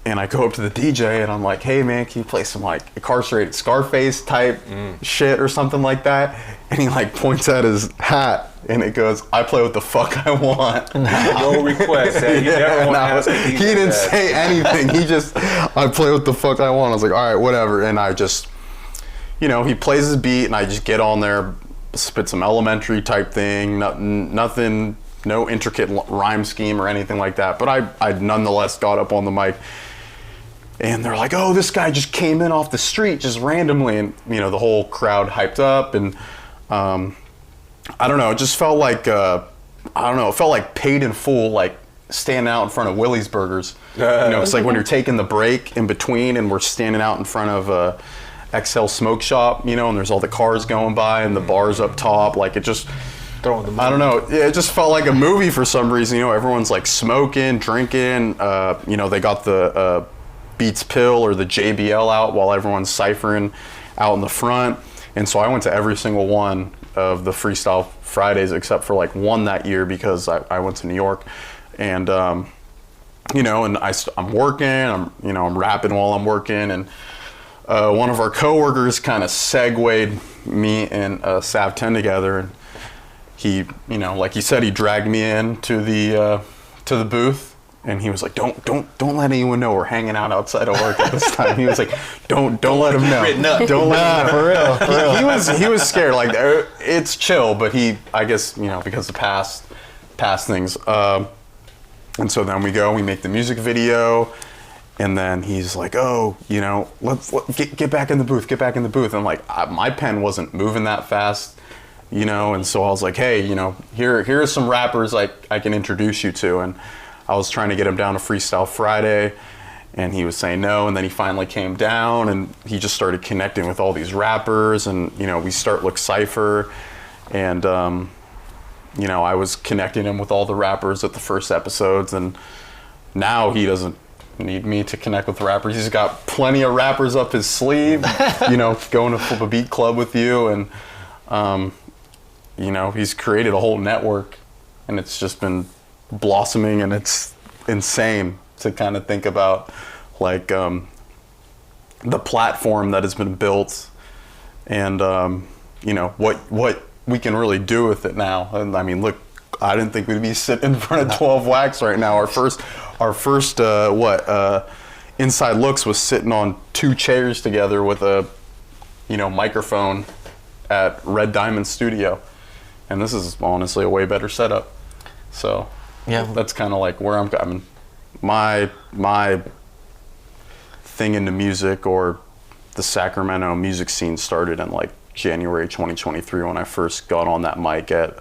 And I go up to the DJ, and I'm like, hey man, can you play some like Incarcerated Scarface type shit or something like that? And he like points at his hat, and it goes, I play what the fuck I want. No request. You never want to ask a DJ he didn't that. say anything. He just, I play what the fuck I want. I was like, all right, whatever. And I just, you know, he plays his beat, and I just get on there, spit some elementary type thing, nothing, no intricate rhyme scheme or anything like that. But I nonetheless got up on the mic, and they're like, oh, this guy just came in off the street just randomly. And, you know, the whole crowd hyped up, and I don't know, it just felt like, I don't know, it felt like Paid in Full, like standing out in front of Willie's Burgers. You know, it's like when you're taking the break in between, and we're standing out in front of Exhale Smoke Shop, you know, and there's all the cars going by, and the bars up top. Like, it just, I don't know, it just felt like a movie for some reason. You know, everyone's like smoking, drinking, you know, they got the Beats Pill or the JBL out while everyone's ciphering out in the front. And so I went to every single one of the Freestyle Fridays except for like one that year, because I went to New York. And you know, and I'm working, you know, I'm rapping while I'm working, and one of our coworkers kind of segued me and Sav 10 together, and he, you know, like he said, he dragged me in to the booth, and he was like, don't let anyone know we're hanging out outside of work at this time. He was like, don't let him know. Don't let him know. For real. He was scared. Like, it's chill, but I guess, you know, because of past things. And so then we make the music video. And then he's like, oh, you know, let's get back in the booth, get back in the booth. And I'm like, my pen wasn't moving that fast, you know, and so I was like, hey, you know, here are some rappers I can introduce you to. And I was trying to get him down to Freestyle Friday, and he was saying no, and then he finally came down, and he just started connecting with all these rappers, and, you know, we start Look Cypher, and, you know, I was connecting him with all the rappers at the first episodes, and now he doesn't need me to connect with rappers. He's got plenty of rappers up his sleeve, you know, going to Flipabeatclub with you, and you know, he's created a whole network, and it's just been blossoming, and it's insane to kind of think about, like, the platform that has been built, and you know, what we can really do with it now. And I mean, look, I didn't think we'd be sitting in front of 12 wax right now. Our first Inside Looks was sitting on 2 chairs together with a, microphone at Red Diamond Studio. And this is honestly a way better setup. So that's kind of like where I'm coming. My thing into music or the Sacramento music scene started in like January 2023 when I first got on that mic at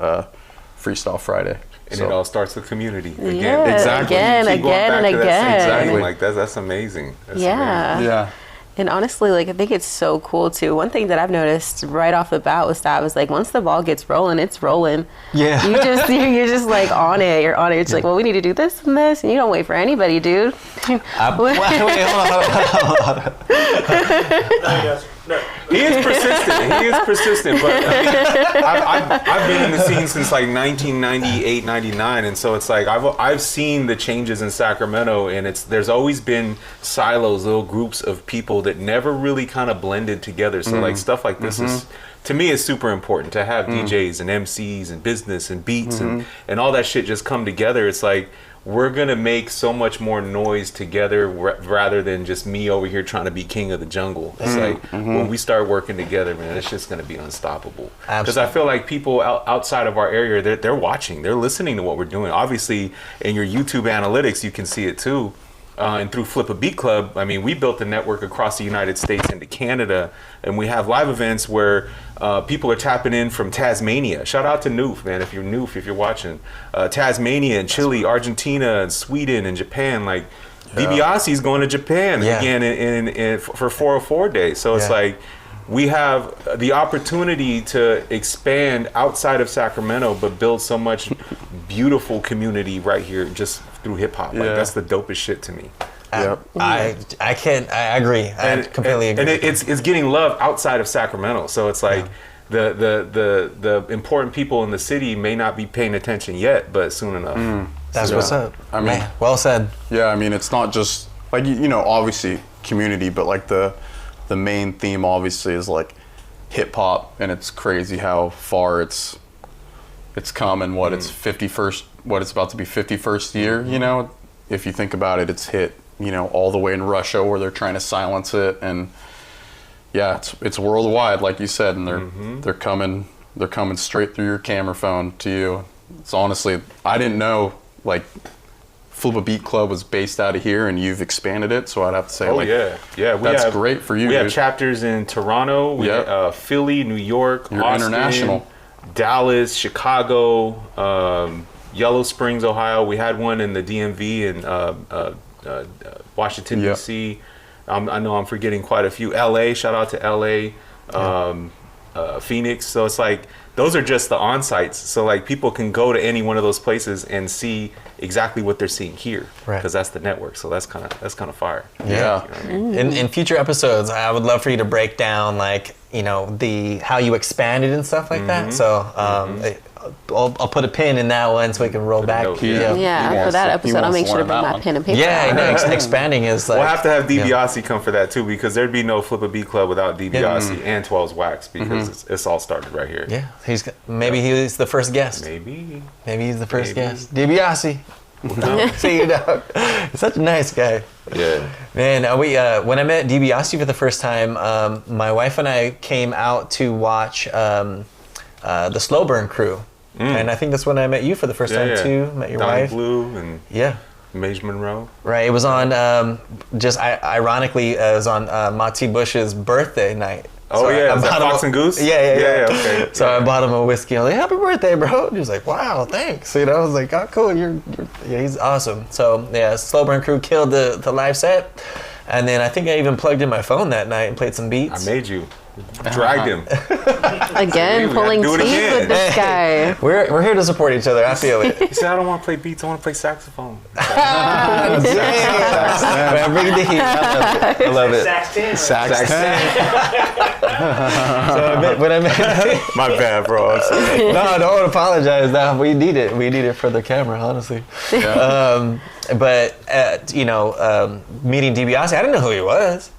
Freestyle Friday. And it all starts with community. Again. Yeah, exactly. Again, That same again. thing. Like that's amazing. That's Yeah. amazing. Yeah. And honestly, like I think it's so cool too. One thing that I've noticed right off the bat was like once the ball gets rolling, it's rolling. Yeah. You're just like on it. You're on it. It's like, well, we need to do this and this, and you don't wait for anybody, dude. Wait, hold on. No. He is persistent. But I've been in the scene since like 1998, 99, and so it's like I've seen the changes in Sacramento, and there's always been silos, little groups of people that never really kind of blended together. So like stuff like this is, to me, is super important to have DJs and MCs and business and beats and all that shit just come together. It's like, we're going to make so much more noise together rather than just me over here trying to be king of the jungle. It's like when we start working together, man, it's just going to be unstoppable. Because I feel like people outside of our area, they're watching, they're listening to what we're doing. Obviously, in your YouTube analytics, you can see it too. And through Flipabeatclub, I mean, we built a network across the United States into Canada, and we have live events where people are tapping in from Tasmania. Shout out to Noof, man, if you're watching. Tasmania and Chile, Argentina and Sweden and Japan. Like, DiBiase's going to Japan again in for 404 days. So it's like, we have the opportunity to expand outside of Sacramento, but build so much beautiful community right here just through hip hop. Like, that's the dopest shit to me. I agree. I completely agree. And it's getting love outside of Sacramento. So it's like the important people in the city may not be paying attention yet, but soon enough. That's what's up. I mean, man, well said. Yeah, I mean, it's not just like, obviously community, but like the main theme obviously is like hip hop, and it's crazy how far it's come and what it's about to be 51st year, if you think about it, it's hit, all the way in Russia where they're trying to silence it, and it's worldwide, like you said, and they're coming straight through your camera phone to you. It's honestly, I didn't know like Flipabeatclub was based out of here, and you've expanded it, so I'd have to say, that's great for you. We have chapters in Toronto, Philly, New York, You're Austin, international. Dallas, Chicago, Yellow Springs, Ohio. We had one in the DMV in Washington, D.C. I know I'm forgetting quite a few. LA, shout out to LA, Phoenix. So it's like, those are just the on-sites. So like, people can go to any one of those places and see exactly what they're seeing here, because that's the network. So that's kind of fire. Yeah. You know what I mean? In future episodes, I would love for you to break down like how you expanded and stuff like that. So I'll put a pin in that one so we can roll back. note, For that episode, I'll make sure to bring my pen and paper. Expanding is like. We'll have to have DiBiase come for that too, because there'd be no Flipabeatclub without DiBiase and 12's Wax, because it's all started right here. Yeah, maybe he's the first guest. Maybe he's the first guest. DiBiase. See you, dog. He's such a nice guy. Yeah. Man, when I met DiBiase for the first time, my wife and I came out to watch the Slow Burn crew. And I think that's when I met you for the first time too. Met your Donnie wife. Blue and Mage Monroe. Right. It was on ironically, it was on Mati Bush's birthday night. Oh, so yeah. Is that Fox and Goose? Yeah. Okay. So I bought him a whiskey. I was like, "Happy birthday, bro!" And he was like, "Wow, thanks." I was like, "Oh, cool. He's awesome." So Slow Burn crew killed the live set, and then I think I even plugged in my phone that night and played some beats. I made you. Dragged him. Again, pulling teeth with this guy. We're here to support each other. I feel it. He said, "I don't want to play beats. I want to play saxophone." Man, bring the heat. I love it. Sax 10. So when I met My bad, bro. no, don't apologize. No, we need it. We need it for the camera, honestly. But meeting DiBiase, I didn't know who he was.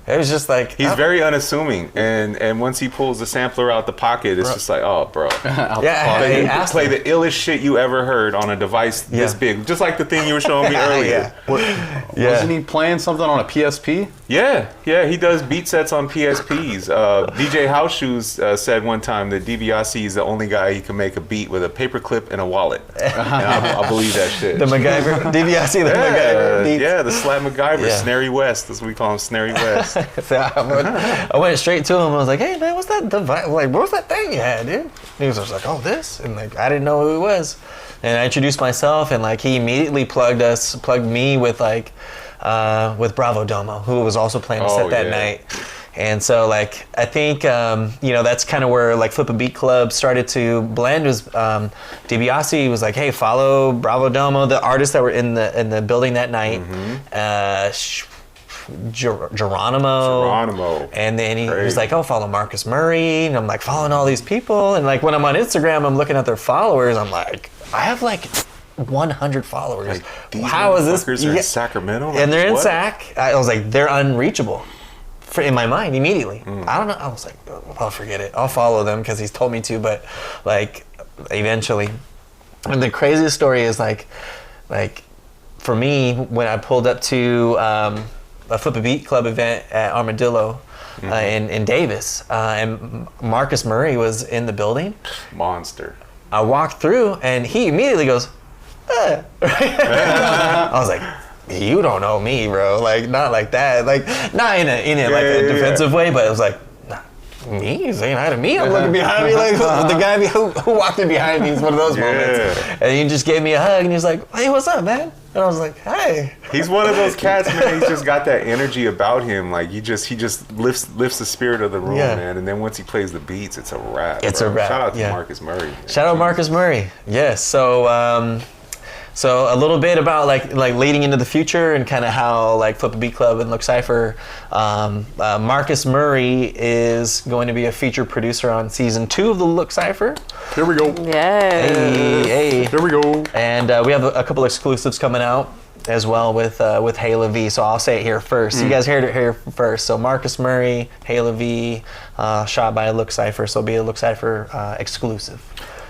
It was just like He's very unassuming, and once he pulls the sampler out the pocket, it's just like, oh, bro. Yeah, play the illest shit you ever heard on a device this big, just like the thing you were showing me earlier. Wasn't he playing something on a PSP? Yeah, he does beat sets on PSPs. DJ House Shoes said one time that DiBiase is the only guy he can make a beat with a paperclip and a wallet. And I believe that shit. The MacGyver, DiBiase, the MacGyver beats. Yeah, the Slap MacGyver, Snary West. That's what we call him, Snary West. So I went straight to him. I was like, "Hey man, what's that device? Like, what's that thing you had, dude?" And he was just like, "Oh, this," and like I didn't know who he was. And I introduced myself, and like he immediately plugged me with like with Bravo Domo, who was also playing a set that night. And so like I think that's kind of where like Flipabeatclub started to blend. Was DiBiase was like, "Hey, follow Bravo Domo, the artists that were in the building that night." Geronimo, and then he was like, "Oh, follow Marcus Murray," and I'm like following all these people, and like when I'm on Instagram, I'm looking at their followers, I'm like, I have like 100 followers. Like, how is this? They're in Sacramento, and they're in Sac. I was like, they're unreachable. In my mind, immediately. I don't know. I was like, I'll forget it. I'll follow them because he's told me to, but like eventually. And the craziest story is like for me, when I pulled up to a Flipabeatclub event at Armadillo in Davis, and Marcus Murray was in the building. Monster. I walked through, and he immediately goes, I was like, "You don't know me, bro. Like, not like that. Like, not in a defensive way, but it was like, nah, me? You saying hi to me? I'm looking behind me like the guy who walked in behind me is one of those moments." And he just gave me a hug, and he was like, "Hey, what's up, man?" And I was like, "Hey." He's one of those cats, man. He's just got that energy about him. Like he just lifts the spirit of the room, man. And then once he plays the beats, it's a wrap. It's a wrap. Shout out to Marcus Murray. Shout out Marcus Murray. Yes. So a little bit about like leading into the future and kind of how like Flipabeatclub and LOOK Cypher. Marcus Murray is going to be a featured producer on season 2 of the LOOK Cypher. Here we go. Yes. Hey. Here we go. And we have a couple exclusives coming out as well with Hayla V. So I'll say it here first. You guys heard it here first. So Marcus Murray, Hayla V, shot by LOOK Cypher. So it'll be a LOOK Cypher exclusive.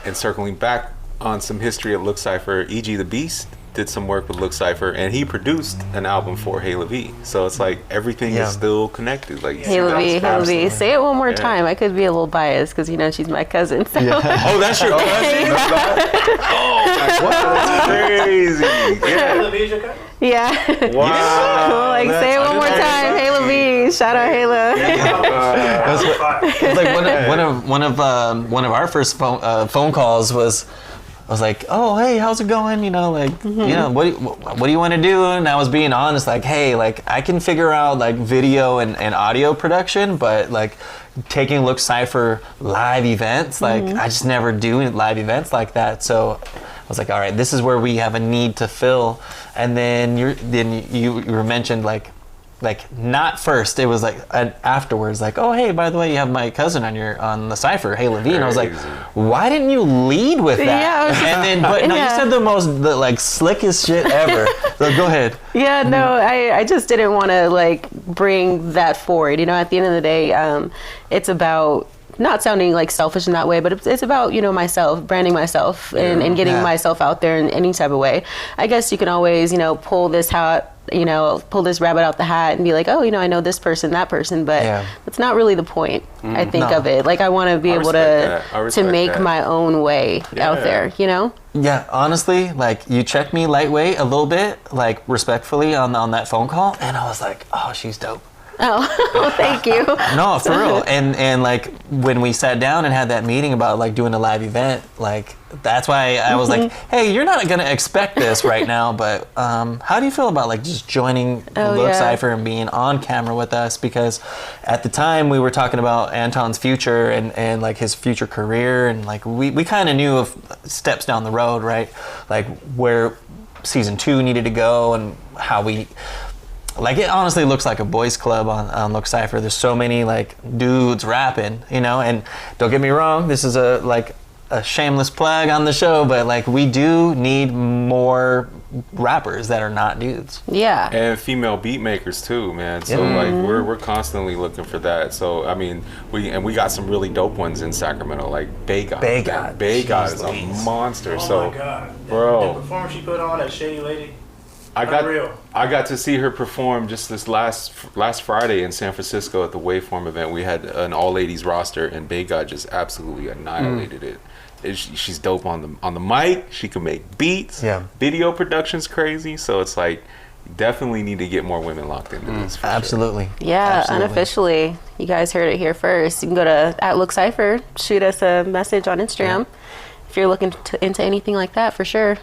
And circling back on some history of LOOK Cypher, E.G. the Beast did some work with LOOK Cypher, and he produced an album for Hayla V. So it's like everything is still connected. Like Hayla V. Say it one more time. I could be a little biased because she's my cousin. So. Yeah. Oh, that's your cousin? Oh my God, that's crazy. Yeah. Hayla V is your cousin? Yeah. Wow. Say it one more time. Hayla V. Shout out Hayla. It's like one of our first phone calls was. I was like, "Oh, hey, how's it going? You know, like, what do you want to do?" And I was being honest, like, "Hey, like, I can figure out like video and audio production, but like taking LOOK Cypher live events, like, I just never do live events like that." So I was like, "All right, this is where we have a need to fill." And then you mentioned like not first, it was like afterwards, like, "Oh, hey, by the way, you have my cousin on the Cypher, Hayla V." And I was like, "Why didn't you lead with that?" Yeah, you said the like slickest shit ever. So go ahead. Yeah, no, I just didn't want to like bring that forward. At the end of the day, it's about not sounding like selfish in that way, but it's about, myself, branding myself and getting myself out there in any type of way. I guess you can always, pull this rabbit out the hat and be like, "Oh, I know this person, that person," but that's not really the point, I think, of it. Like, I want to be able to make my own way out there, Yeah, honestly, like, you checked me lightweight a little bit, like, respectfully on that phone call, and I was like, "Oh, she's dope." Oh, thank you. No, for real. And like when we sat down and had that meeting about like doing a live event, like that's why I was like, "Hey, you're not gonna expect this right now, but how do you feel about like just joining LOOK Cypher and being on camera with us?" Because at the time we were talking about Anton's future and like his future career, and like we kind of knew of steps down the road, right? Like where season 2 needed to go and how we. Like, it honestly looks like a boys club on LOOK Cypher. There's so many like dudes rapping, and don't get me wrong, this is a a shameless plug on the show, but like we do need more rappers that are not dudes. Yeah. And female beat makers too, man. So like we're constantly looking for that. So I mean, we got some really dope ones in Sacramento, like Bay God. Bay God. Bay God is a monster. Oh so my God. bro, The performance she put on, that Shady Lady. I Unreal. got to see her perform just this last Friday in San Francisco at the Waveform event. We had an all ladies roster, and Bay God just absolutely annihilated it. She's dope on the mic. She can make beats. Yeah. Video production's crazy. So it's like definitely need to get more women locked into this. For Absolutely. Yeah, Absolutely. unofficially. You guys heard it here first. You can go to @LOOK Cypher, shoot us a message on Instagram if you're looking into anything like that, for sure.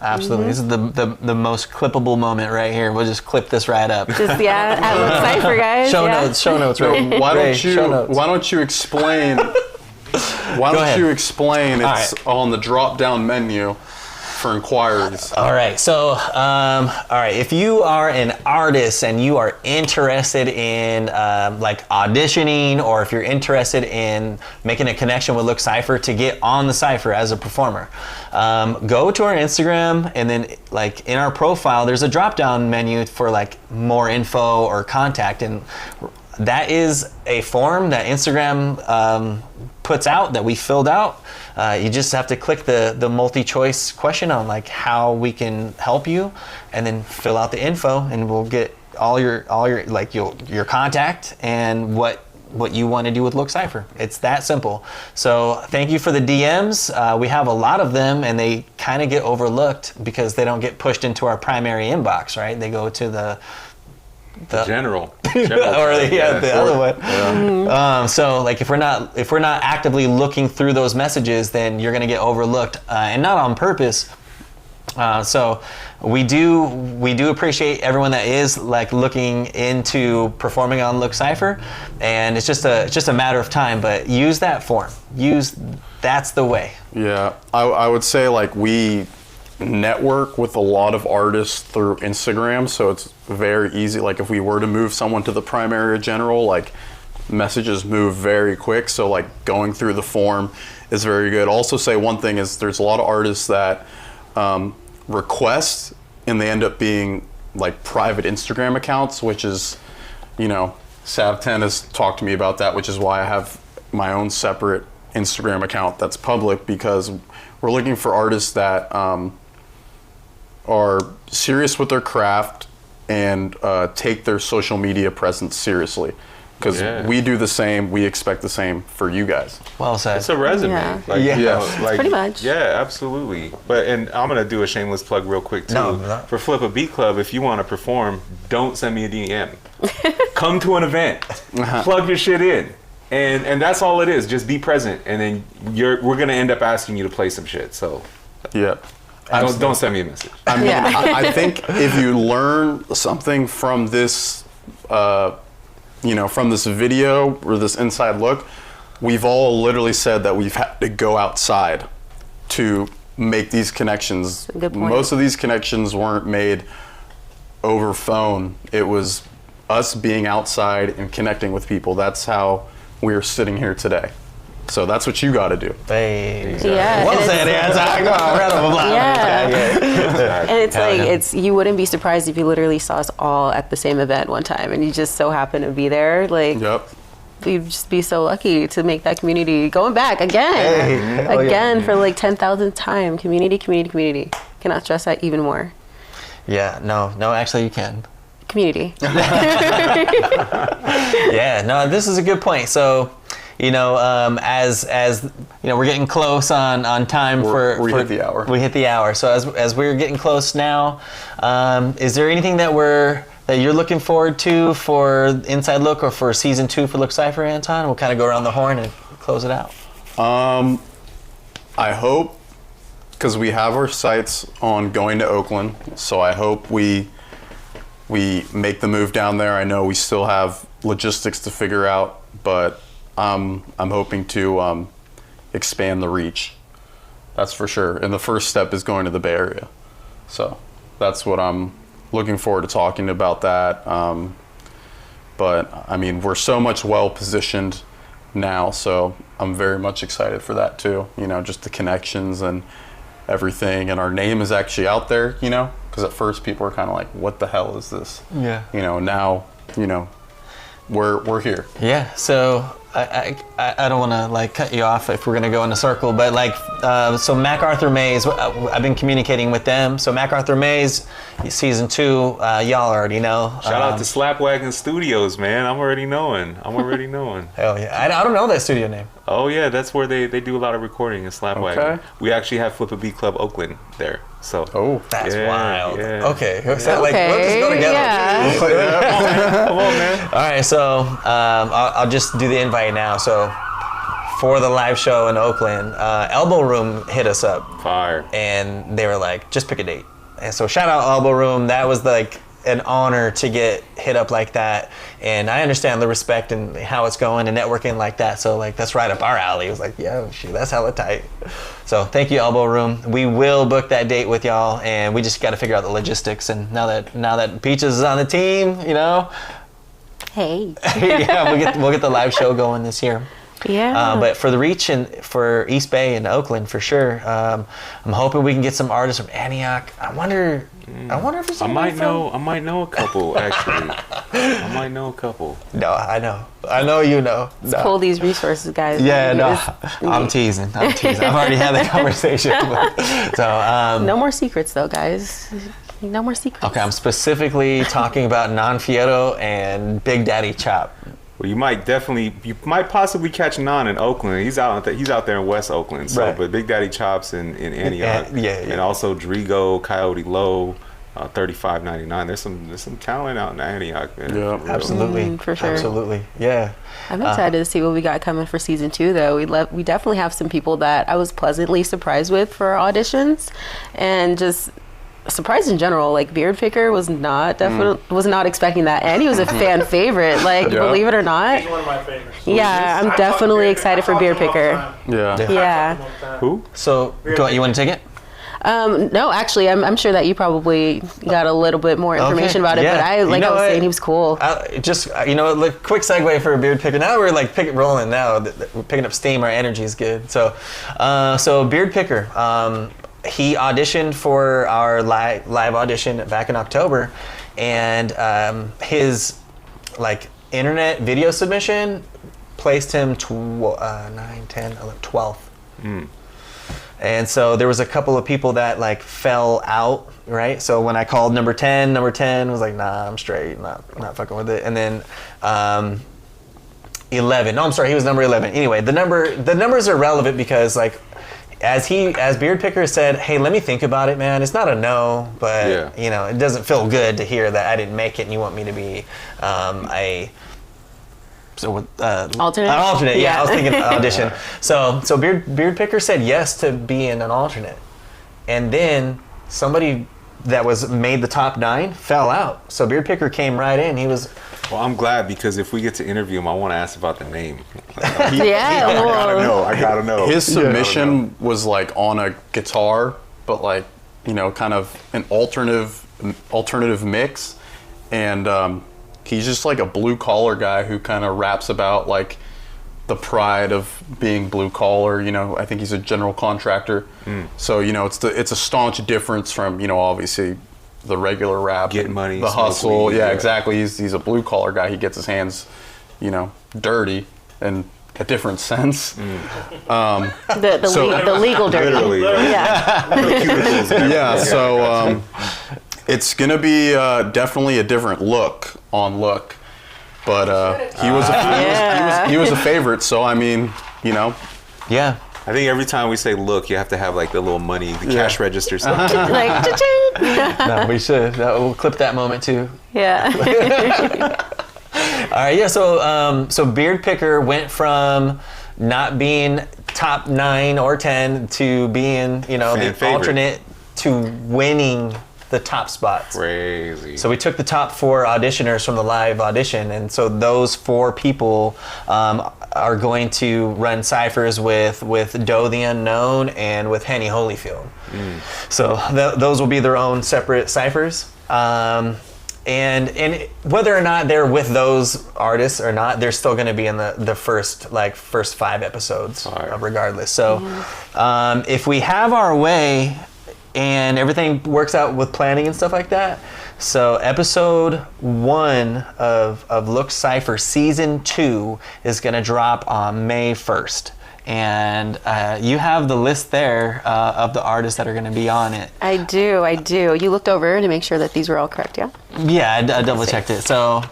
Absolutely. This is the most clippable moment right here. We'll just clip this right up. Just @LOOK Cypher, guys. Show yeah. notes. Show notes. So Ray. why Ray, don't show notes. you explain? Why don't ahead. you explain? All It's on the drop-down menu for inquiries. All right. So, all right. If you are an artist and you are interested in like auditioning, or if you're interested in making a connection with LOOK Cypher to get on the Cypher as a performer, go to our Instagram, and then like in our profile, there's a drop-down menu for like more info or contact, and that is a form that Instagram puts out that we filled out. You just have to click the multi-choice question on like how we can help you, and then fill out the info, and we'll get all your like your contact and what you want to do with LOOK Cypher. It's that simple. So thank you for the DMs. We have a lot of them, and they kind of get overlooked because they don't get pushed into our primary inbox, right? They go to the general or the other one. Yeah. So like if we're not actively looking through those messages, then you're gonna get overlooked, and not on purpose. So we do appreciate everyone that is like looking into performing on LOOK Cypher, and it's just a matter of time. But use that form. That's the way. Yeah, I would say like we network with a lot of artists through Instagram, so it's very easy. Like if we were to move someone to the primary or general, like messages move very quick, so like going through the form is very good. Also say one thing is there's a lot of artists that request and they end up being like private Instagram accounts, which is, you know, Sav10 has talked to me about that, which is why I have my own separate Instagram account that's public, because we're looking for artists that are serious with their craft and take their social media presence seriously, because we do the same. We expect the same for you guys. Well said. It's a resume. Yeah. Like, Yeah. you know, like, Pretty much. Yeah, absolutely. And I'm gonna do a shameless plug real quick too. No. For Flipabeatclub, if you want to perform, don't send me a DM. Come to an event. Plug your shit in. And that's all it is. Just be present, and then we're gonna end up asking you to play some shit. So Yeah. don't send me a message. I mean, Yeah. I think if you learn something from this, from this video or this inside look, we've all literally said that we've had to go outside to make these connections. Good point. Most of these connections weren't made over phone. It was us being outside and connecting with people. That's how we are sitting here today. So that's what you got to do. Hey. Yeah. Well and said. it's- Round of applause. Yeah. And it's like, you wouldn't be surprised if you literally saw us all at the same event one time and you just so happen to be there. Like, Yep. you'd just be so lucky to make that community going back again. Hey. Oh, yeah. Again for like 10,000th time. Community. Cannot stress that even more. Yeah. No. Actually, you can. Community. Yeah, no, this is a good point. So, as we're getting close on time We hit the hour. We hit the hour. So as we're getting close now, is there anything that you're looking forward to for Inside Look or for season 2 for LOOK Cypher, Anton? We'll kind of go around the horn and close it out. I hope, because we have our sights on going to Oakland, so I hope we make the move down there. I know we still have logistics to figure out, but I'm hoping to expand the reach. That's for sure. And the first step is going to the Bay Area. So that's what I'm looking forward to talking about that. But I mean, we're so much well positioned now. So I'm very much excited for that too. You know, just the connections and everything. And our name is actually out there, you know, because at first people were kind of like, what the hell is this? Yeah. You know, now, you know, we're here. Yeah. So I don't want to like cut you off if we're gonna go in a circle, but like so MacArthur Maze, I've been communicating with them. So MacArthur Maze, season 2, y'all already know. Shout out to Slapwagon Studios, man. I'm already knowing. Hell yeah. I don't know that studio name. Oh yeah, that's where they do a lot of recording in Slapwagon. Okay. We actually have Flipabeatclub Oakland there. So That's yeah, wild. yeah. Okay. So like, let's just go together. Yeah. Come on, man. All right, so I'll just do the invite now. So for the live show in Oakland, Elbow Room hit us up. Fire. And they were like, just pick a date. And so shout out Elbow Room. That was like an honor to get hit up like that. And I understand the respect and how it's going and networking like that. So like, that's right up our alley. It was like, yeah, shoot, that's hella tight. So thank you, Elbow Room. We will book that date with y'all, and we just got to figure out the logistics. And now that Peaches is on the team, you know, Hey. yeah, we'll get the live show going this year. Yeah. But for the reach and for East Bay and Oakland for sure, I'm hoping we can get some artists from Antioch. I wonder if there's I somebody might know a couple actually. I might know a couple. No, I know you know. No. Pull these resources, guys. Yeah, no, It's- I'm teasing. I've already had that conversation. So No more secrets, though, guys. No more secrets. okay, I'm specifically talking about Non Fieto and Big Daddy Chop. Well, you might possibly catch Nan in Oakland. He's out there in West Oakland. So, Right. but Big Daddy Chops in Antioch. Yeah. And also Drigo, Coyote Low, $35.99. There's some talent out in Antioch, man. Yeah. For real. Absolutely, for sure. Absolutely, yeah. I'm excited to see what we got coming for season 2, though. We definitely have some people that I was pleasantly surprised with for our auditions, and just surprised in general. Like Beard Picker was not expecting that, and he was a fan favorite. Like, Yeah. believe it or not. He's one of my favorites. Yeah, I'm I definitely talk to excited for I Beard talk to him all Picker. the time. Yeah. Yeah. I talk to him all the time. Who? So, you want to take it? No, actually, I'm sure that you probably got a little bit more information about it, yeah. but I You was know what? saying, he was cool. Look, quick segue for a Beard Picker. Now we're like rolling now. We're picking up steam. Our energy is good. So Beard Picker, he auditioned for our live audition back in October, and his like internet video submission placed him 9, 10, 11, 12th. And so there was a couple of people that like fell out, right? So when I called number 10 was like, nah, I'm straight, not fucking with it. And then 11. No, I'm sorry, he was number 11. Anyway, the numbers are relevant because like as Beard Picker said, hey, let me think about it, man. It's not a no, but you know, it doesn't feel good to hear that I didn't make it and you want me to be Alternate? An alternate, yeah. Yeah. I was thinking audition. So Beard Picker said yes to being an alternate, and then somebody that was made the top 9 fell out. So Beard Picker came right in. He was. Well, I'm glad because if we get to interview him, I want to ask about the name. Yeah, I gotta know. His submission was like on a guitar, but like, you know, kind of an alternative mix, and he's just like a blue collar guy who kind of raps about like the pride of being blue collar. You know, I think he's a general contractor, so you know it's a staunch difference from, you know, obviously the regular rap, Get money, the smoke hustle. weed, Yeah, yeah. exactly. He's a blue collar guy. He gets his hands, you know, dirty in a different sense. the legal dirty. Literally. Yeah. Yeah, so it's gonna be definitely a different look on Look, but he was a favorite. So I mean, you know, Yeah. I think every time we say look, you have to have like the little money, the cash register stuff. Like, cha-ching. No, we should. We'll clip that moment too. Yeah. All right, yeah. So Beard Picker went from not being top 9 or 10 to being, you know, Fan the favorite. alternate to winning the top spots. Crazy. So we took the top 4 auditioners from the live audition, and so those 4 people are going to run ciphers with Doe the Unknown and with Henny Holyfield. So those will be their own separate ciphers. and whether or not they're with those artists or not, they're still going to be in the first 5 episodes, regardless. So if we have our way and everything works out with planning and stuff like that, so episode 1 of Look Cypher season 2 is going to drop on May 1st. And you have the list there of the artists that are going to be on it. I do. You looked over to make sure that these were all correct, yeah? Yeah, I double checked it. So,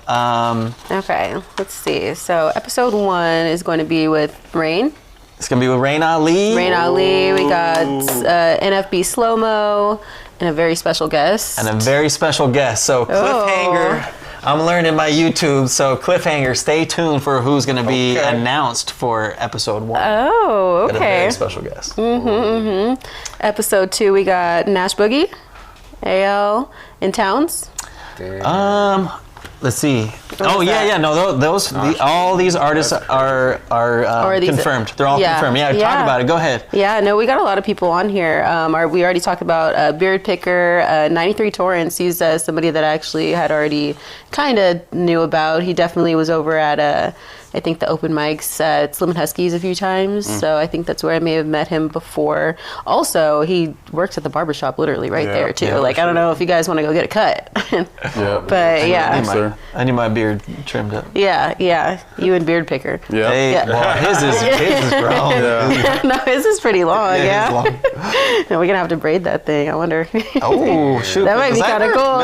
okay, let's see. So episode 1 is going to be with Rain. It's going to be with Rain Ali. Rain Ali. We got NFB Slow-Mo and a very special guest. So cliffhanger. I'm learning my YouTube, so cliffhanger. Stay tuned for who's going to be announced for episode 1. Oh, okay. Got a very special guest. Episode 2, we got Nash Boogie, AL, and Towns. Let's see. No, all these artists are confirmed. They're all confirmed. Yeah, talk about it. Go ahead. Yeah, no, we got a lot of people on here. We already talked about Beard Picker, 93 Torrance. He's somebody that I actually had already kind of knew about. He definitely was over at I think the open mics at Slim and Huskies a few times. So I think that's where I may have met him before. Also, he works at the barbershop literally right there too. I don't know if you guys want to go get a cut. But yeah. I need my beard trimmed up. Yeah. You and Beard Picker. Yeah. Hey, well, his is grown. No, his is pretty long, Yeah. No, we're going to have to braid that thing. I wonder. Oh, shoot. That might be kind of cool,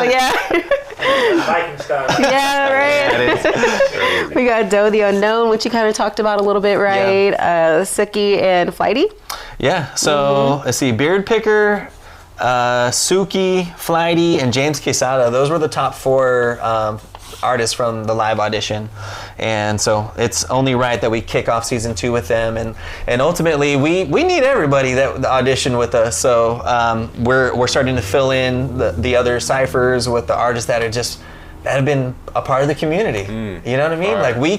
Viking style. Yeah, right. We got Doe the Unknown, which you kind of talked about a little bit, right? Suki and Flighty. Yeah, so let's see. Beard Picker, Suki, Flighty, and James Quesada. Those were the top 4 artists from the live audition, and so it's only right that we kick off season 2 with them, and ultimately we need everybody that auditioned with us. So we're starting to fill in the other ciphers with the artists that have been a part of the community. You know what I mean? Like we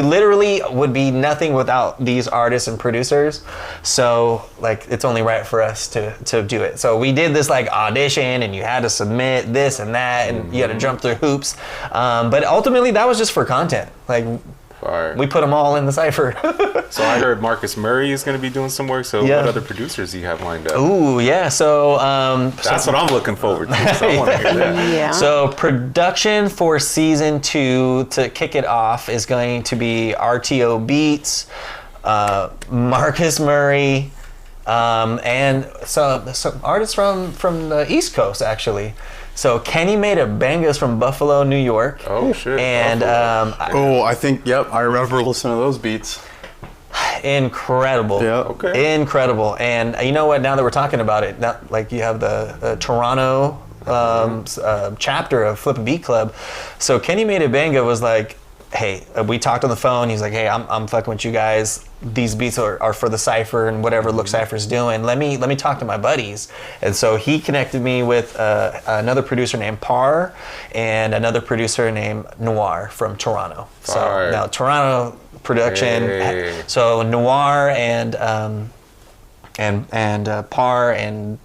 literally would be nothing without these artists and producers. So like it's only right for us to do it. So we did this like audition, and you had to submit this and that, and you had to jump through hoops. But ultimately that was just for content. Like we put them all in the cipher. So I heard Marcus Murray is going to be doing some work. So what other producers do you have lined up? Ooh, yeah. So that's what I'm looking forward to. So I want to hear that. Yeah. So production for season 2 to kick it off is going to be RTO Beats, Marcus Murray, and some artists from the East Coast actually. So Kenny Made a Bangas from Buffalo, New York. Oh shit! And I think I remember listening to those beats. Incredible. Yeah. Okay. Incredible. And you know what? Now that we're talking about it, like you have the Toronto chapter of Flipabeatclub. So Kenny Made a Banga was like, hey, we talked on the phone. He's like, hey, I'm fucking with you guys. These beats are for the cipher and whatever Look Cypher's doing. Let me talk to my buddies. And so he connected me with another producer named Par and another producer named Noir from Toronto. So now Toronto production. Hey. So Noir and Par and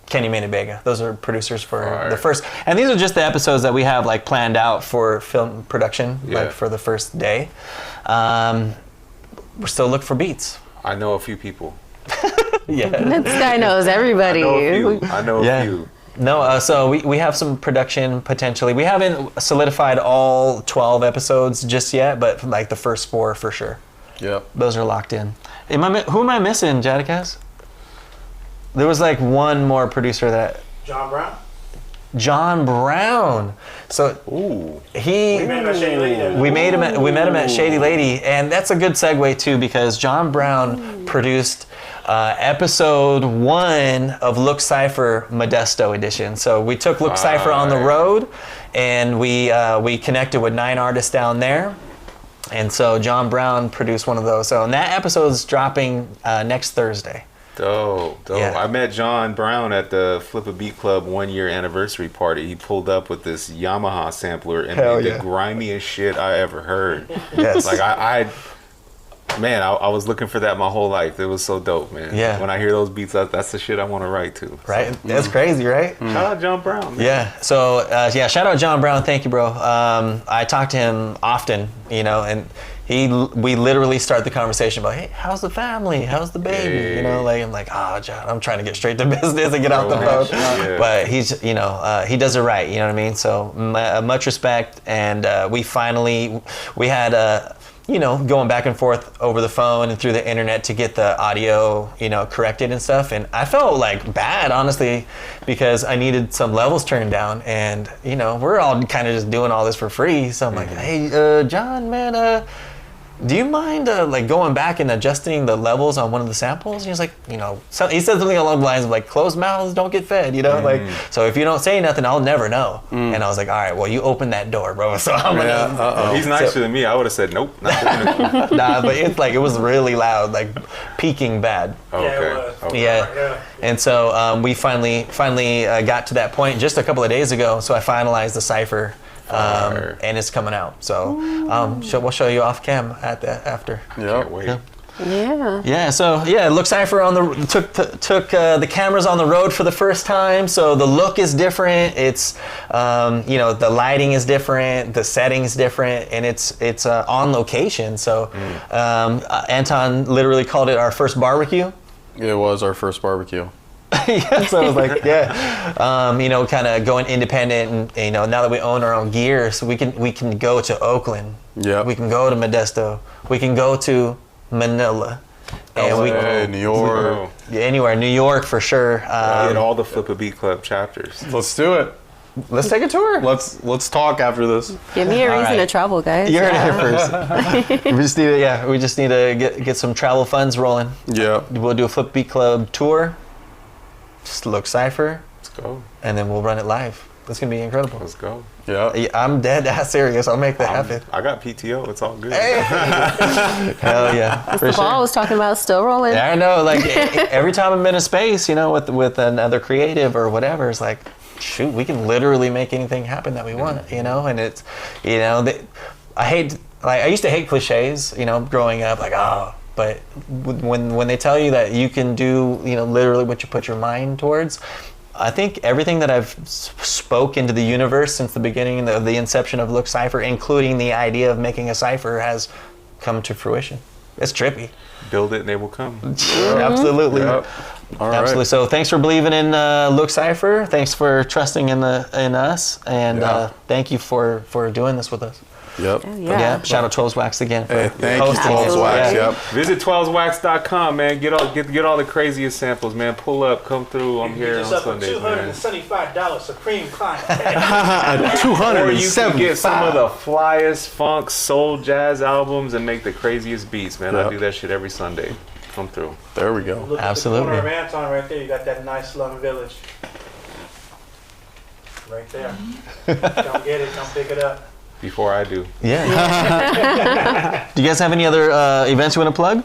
Kenny Manabega. Those are producers for the first, and these are just the episodes that we have like planned out for film production, like for the first day. We're still looking for beats. I know a few people. This guy knows everybody. I know a few. No, so we have some production potentially. We haven't solidified all 12 episodes just yet, but like the first 4 for sure. Yep. Those are locked in. Who am I missing, Jadakas? There was like one more producer that... John Brown. So We met him at Shady Lady. we met him at Shady Lady, and that's a good segue too, because John Brown produced episode 1 of Look Cypher Modesto edition. So we took Look Cypher on the road, and we connected with 9 artists down there. And so John Brown produced one of those. So and that episode's dropping next Thursday. Dope. Yeah. I met John Brown at the Flipabeatclub 1-year anniversary party. He pulled up with this Yamaha sampler and made the grimiest shit I ever heard. Yes. Like I Man, I was looking for that my whole life. It was so dope, man. Yeah. When I hear those beats, that's the shit I want to write to. Right? That's crazy, right? Shout out John Brown. Man. Yeah. So shout out John Brown. Thank you, bro. I talk to him often, and we literally start the conversation about, hey, how's the family? How's the baby? Hey. I'm like, oh, John, I'm trying to get straight to business and get off the phone. Yeah. But he's, he does it right. You know what I mean? So much respect. And we had going back and forth over the phone and through the internet to get the audio, corrected and stuff. And I felt like bad, honestly, because I needed some levels turned down. And, we're all kind of just doing all this for free. So I'm like, hey, John, man, do you mind going back and adjusting the levels on one of the samples? And he's like, he said something along the lines of like, closed mouths don't get fed, so if you don't say nothing, I'll never know. And I was like, all right, well, you open that door, bro. So I'm gonna. He's nicer than me. I would have said nope. Not doing it. Nah, but it's like it was really loud, like peaking bad. Okay. Yeah. And so we finally got to that point just a couple of days ago. So I finalized the cipher. And it's coming out. So we'll show you off cam after. Can't wait. Yeah. So LOOK Cypher took the cameras on the road for the first time. So the look is different. It's the lighting is different. The setting's different, and it's on location. So Anton literally called it our first barbecue. It was our first barbecue. So I was like, kind of going independent, and now that we own our own gear, so we can go to Oakland. Yeah. We can go to Modesto. We can go to Manila. And New York. Anywhere, New York for sure. Get all the Flipabeatclub chapters. Let's do it. Let's take a tour. Let's talk after this. Give me a reason to travel, guys. You heard it here first. we just need to get some travel funds rolling. Yeah. We'll do a Flipabeatclub tour. Just LOOK Cypher. Let's go. And then we'll run it live. That's gonna be incredible. Let's go. Yeah. I'm dead ass serious. I'll make that happen. I got PTO. It's all good. Hell yeah. The ball was talking about still rolling. Yeah, I know. Like every time I'm in a space, with another creative or whatever, it's like, shoot, we can literally make anything happen that we want. And it's, I used to hate cliches. Growing up, like but when they tell you that you can do, literally what you put your mind towards, I think everything that I've spoke into the universe since the beginning of the inception of LOOK Cypher, including the idea of making a cipher, has come to fruition. It's trippy. Build it and they will come. Absolutely. Yep. All right. Absolutely. So thanks for believing in LOOK Cypher. Thanks for trusting in us, and thank you for doing this with us. Yep. Yeah. Shout out 12's Wax again. Hey, thank you, hosting 12's it. Wax. Yeah. Yep. Visit 12wax.com, man. Get all the craziest samples, man. Pull up, come through. I'm here on Sundays, man. $275 Supreme client. Or you can get some of the flyest funk, soul, jazz albums and make the craziest beats, man. I do that shit every Sunday. Come through. There we go. Look Absolutely. at the corner of Anton right there. You got that nice slum village. Right there. Come get it. Come pick it up. Before I do. Yeah. Do you guys have any other events you want to plug?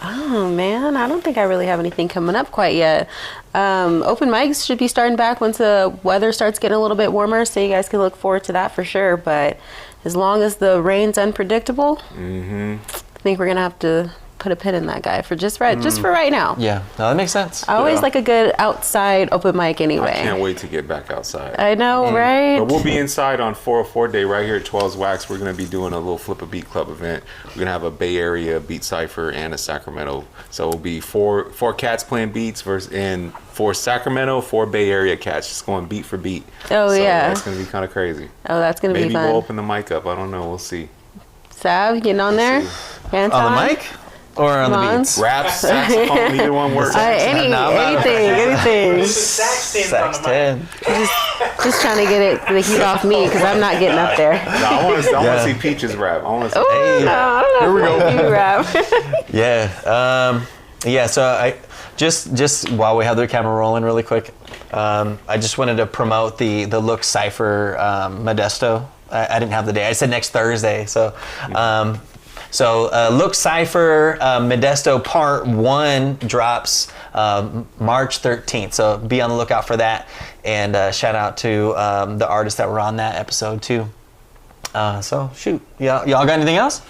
Oh man, I don't think I really have anything coming up quite yet. Open mics should be starting back once the weather starts getting a little bit warmer, so you guys can look forward to that for sure. But as long as the rain's unpredictable, I think we're gonna have to put a pin in that guy for just for right now. Yeah, no, that makes sense. I always like a good outside open mic anyway. I can't wait to get back outside. I know, right? But we'll be inside on 404 Day right here at 12's Wax. We're going to be doing a little Flipabeatclub event. We're going to have a Bay Area beat cipher and a Sacramento. So it'll be four cats playing beats and 4 Sacramento, 4 Bay Area cats just going beat for beat. Oh, so yeah. That's going to be kind of crazy. Oh, that's going to be Maybe fun. we'll open the mic up. I don't know. We'll see. Sav, getting on there? Anton? On the mic? Or on the Come beats? Rap, saxophone, either one works. Anything. Sax 10. Just trying to get the heat off me because I'm not getting up there. No, I want to see Peaches rap. I want to see. Ooh, no, I don't know. Here we go. You rap. Yeah. So I just while we have the camera rolling really quick, I just wanted to promote the LOOK Cypher Modesto. I didn't have the day. I said next Thursday. So LOOK Cypher Modesto Part 1 drops March 13th. So be on the lookout for that. And shout out to the artists that were on that episode too. So shoot, y'all got anything else?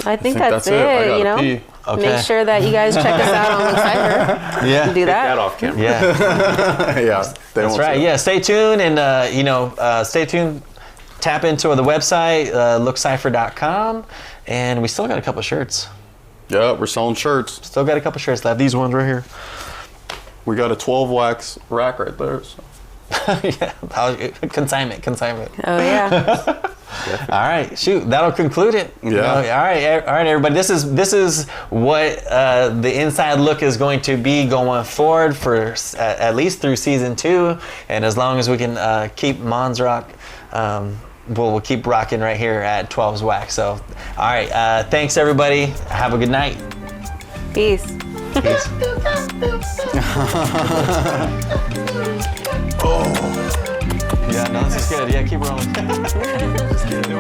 I think that's I it. gotta You know, pee. Okay. make sure that you guys check us out on LOOK Cypher. Yeah. Do Take that. that off camera. Yeah. Yeah, That's right. Yeah, stay tuned and stay tuned. Tap into the website, lookcypher.com, and we still got a couple shirts. Yeah, we're selling shirts. Still got a couple shirts left. These ones right here. We got a 12 wax rack right there. So. Yeah, consignment. Oh yeah. All right, shoot, that'll conclude it. Yeah. All right, everybody. This is what the inside look is going to be going forward for at least through season 2, and as long as we can keep Mons Rock. We'll keep rocking right here at 12's Wax. So, all right. Thanks, everybody. Have a good night. Peace. Peace. Oh. Yeah, no, this is good. Yeah, keep rolling. Just kidding.